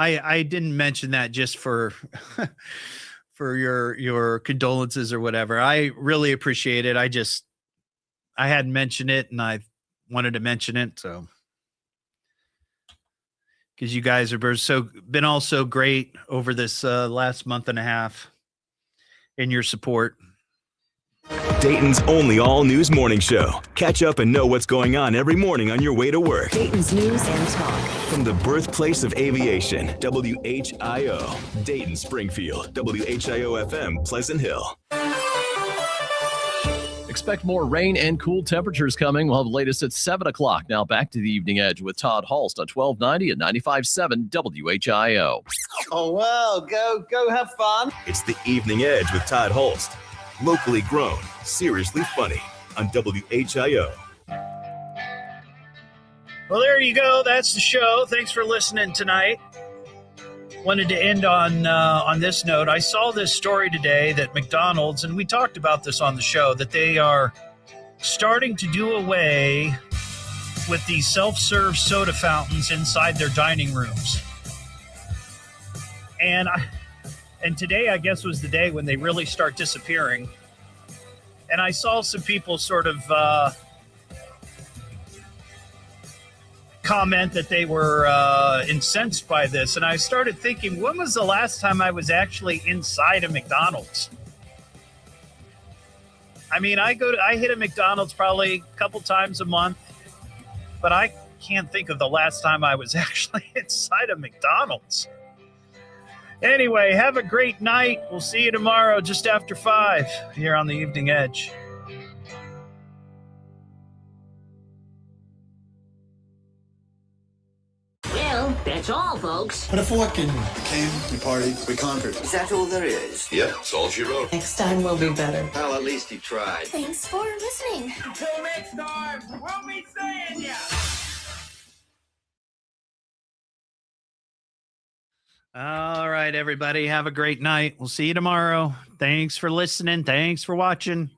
[SPEAKER 7] I didn't mention that just for for your condolences or whatever. I really appreciate it. I hadn't mentioned it and I wanted to mention it. So because you guys have been all so great over this last month and a half in your support.
[SPEAKER 2] Dayton's only all-news morning show. Catch up and know what's going on every morning on your way to work.
[SPEAKER 11] Dayton's news and talk.
[SPEAKER 2] From the birthplace of aviation, WHIO. Dayton, Springfield, WHIO-FM, Pleasant Hill.
[SPEAKER 3] Expect more rain and cool temperatures coming. We'll have the latest at 7 o'clock. Now back to the Evening Edge with Todd Hollst on 1290 and 95.7 WHIO.
[SPEAKER 1] Oh, well, go have fun.
[SPEAKER 2] It's the Evening Edge with Todd Hollst. Locally grown, seriously funny on WHIO.
[SPEAKER 7] Well, there you go. That's the show. Thanks for listening tonight. Wanted to end on this note. I saw this story today that McDonald's, and we talked about this on the show, that they are starting to do away with these self-serve soda fountains inside their dining rooms. And today, I guess, was the day when they really start disappearing. And I saw some people sort of comment that they were incensed by this. And I started thinking, when was the last time I was actually inside a McDonald's? I mean, I hit a McDonald's probably a couple times a month, but I can't think of the last time I was actually inside a McDonald's. Anyway, have a great night. We'll see you tomorrow just after 5 here on the Evening Edge.
[SPEAKER 17] Well, that's all, folks.
[SPEAKER 15] Put a fork in. Came, we partied, we conquered.
[SPEAKER 17] Is that all there is?
[SPEAKER 20] Yep, that's all she wrote.
[SPEAKER 10] Next time will be better.
[SPEAKER 20] Well, at least he tried.
[SPEAKER 19] Thanks for listening.
[SPEAKER 8] Until next time, we'll be seeing ya.
[SPEAKER 7] All right, everybody. Have a great night. We'll see you tomorrow. Thanks for listening. Thanks for watching.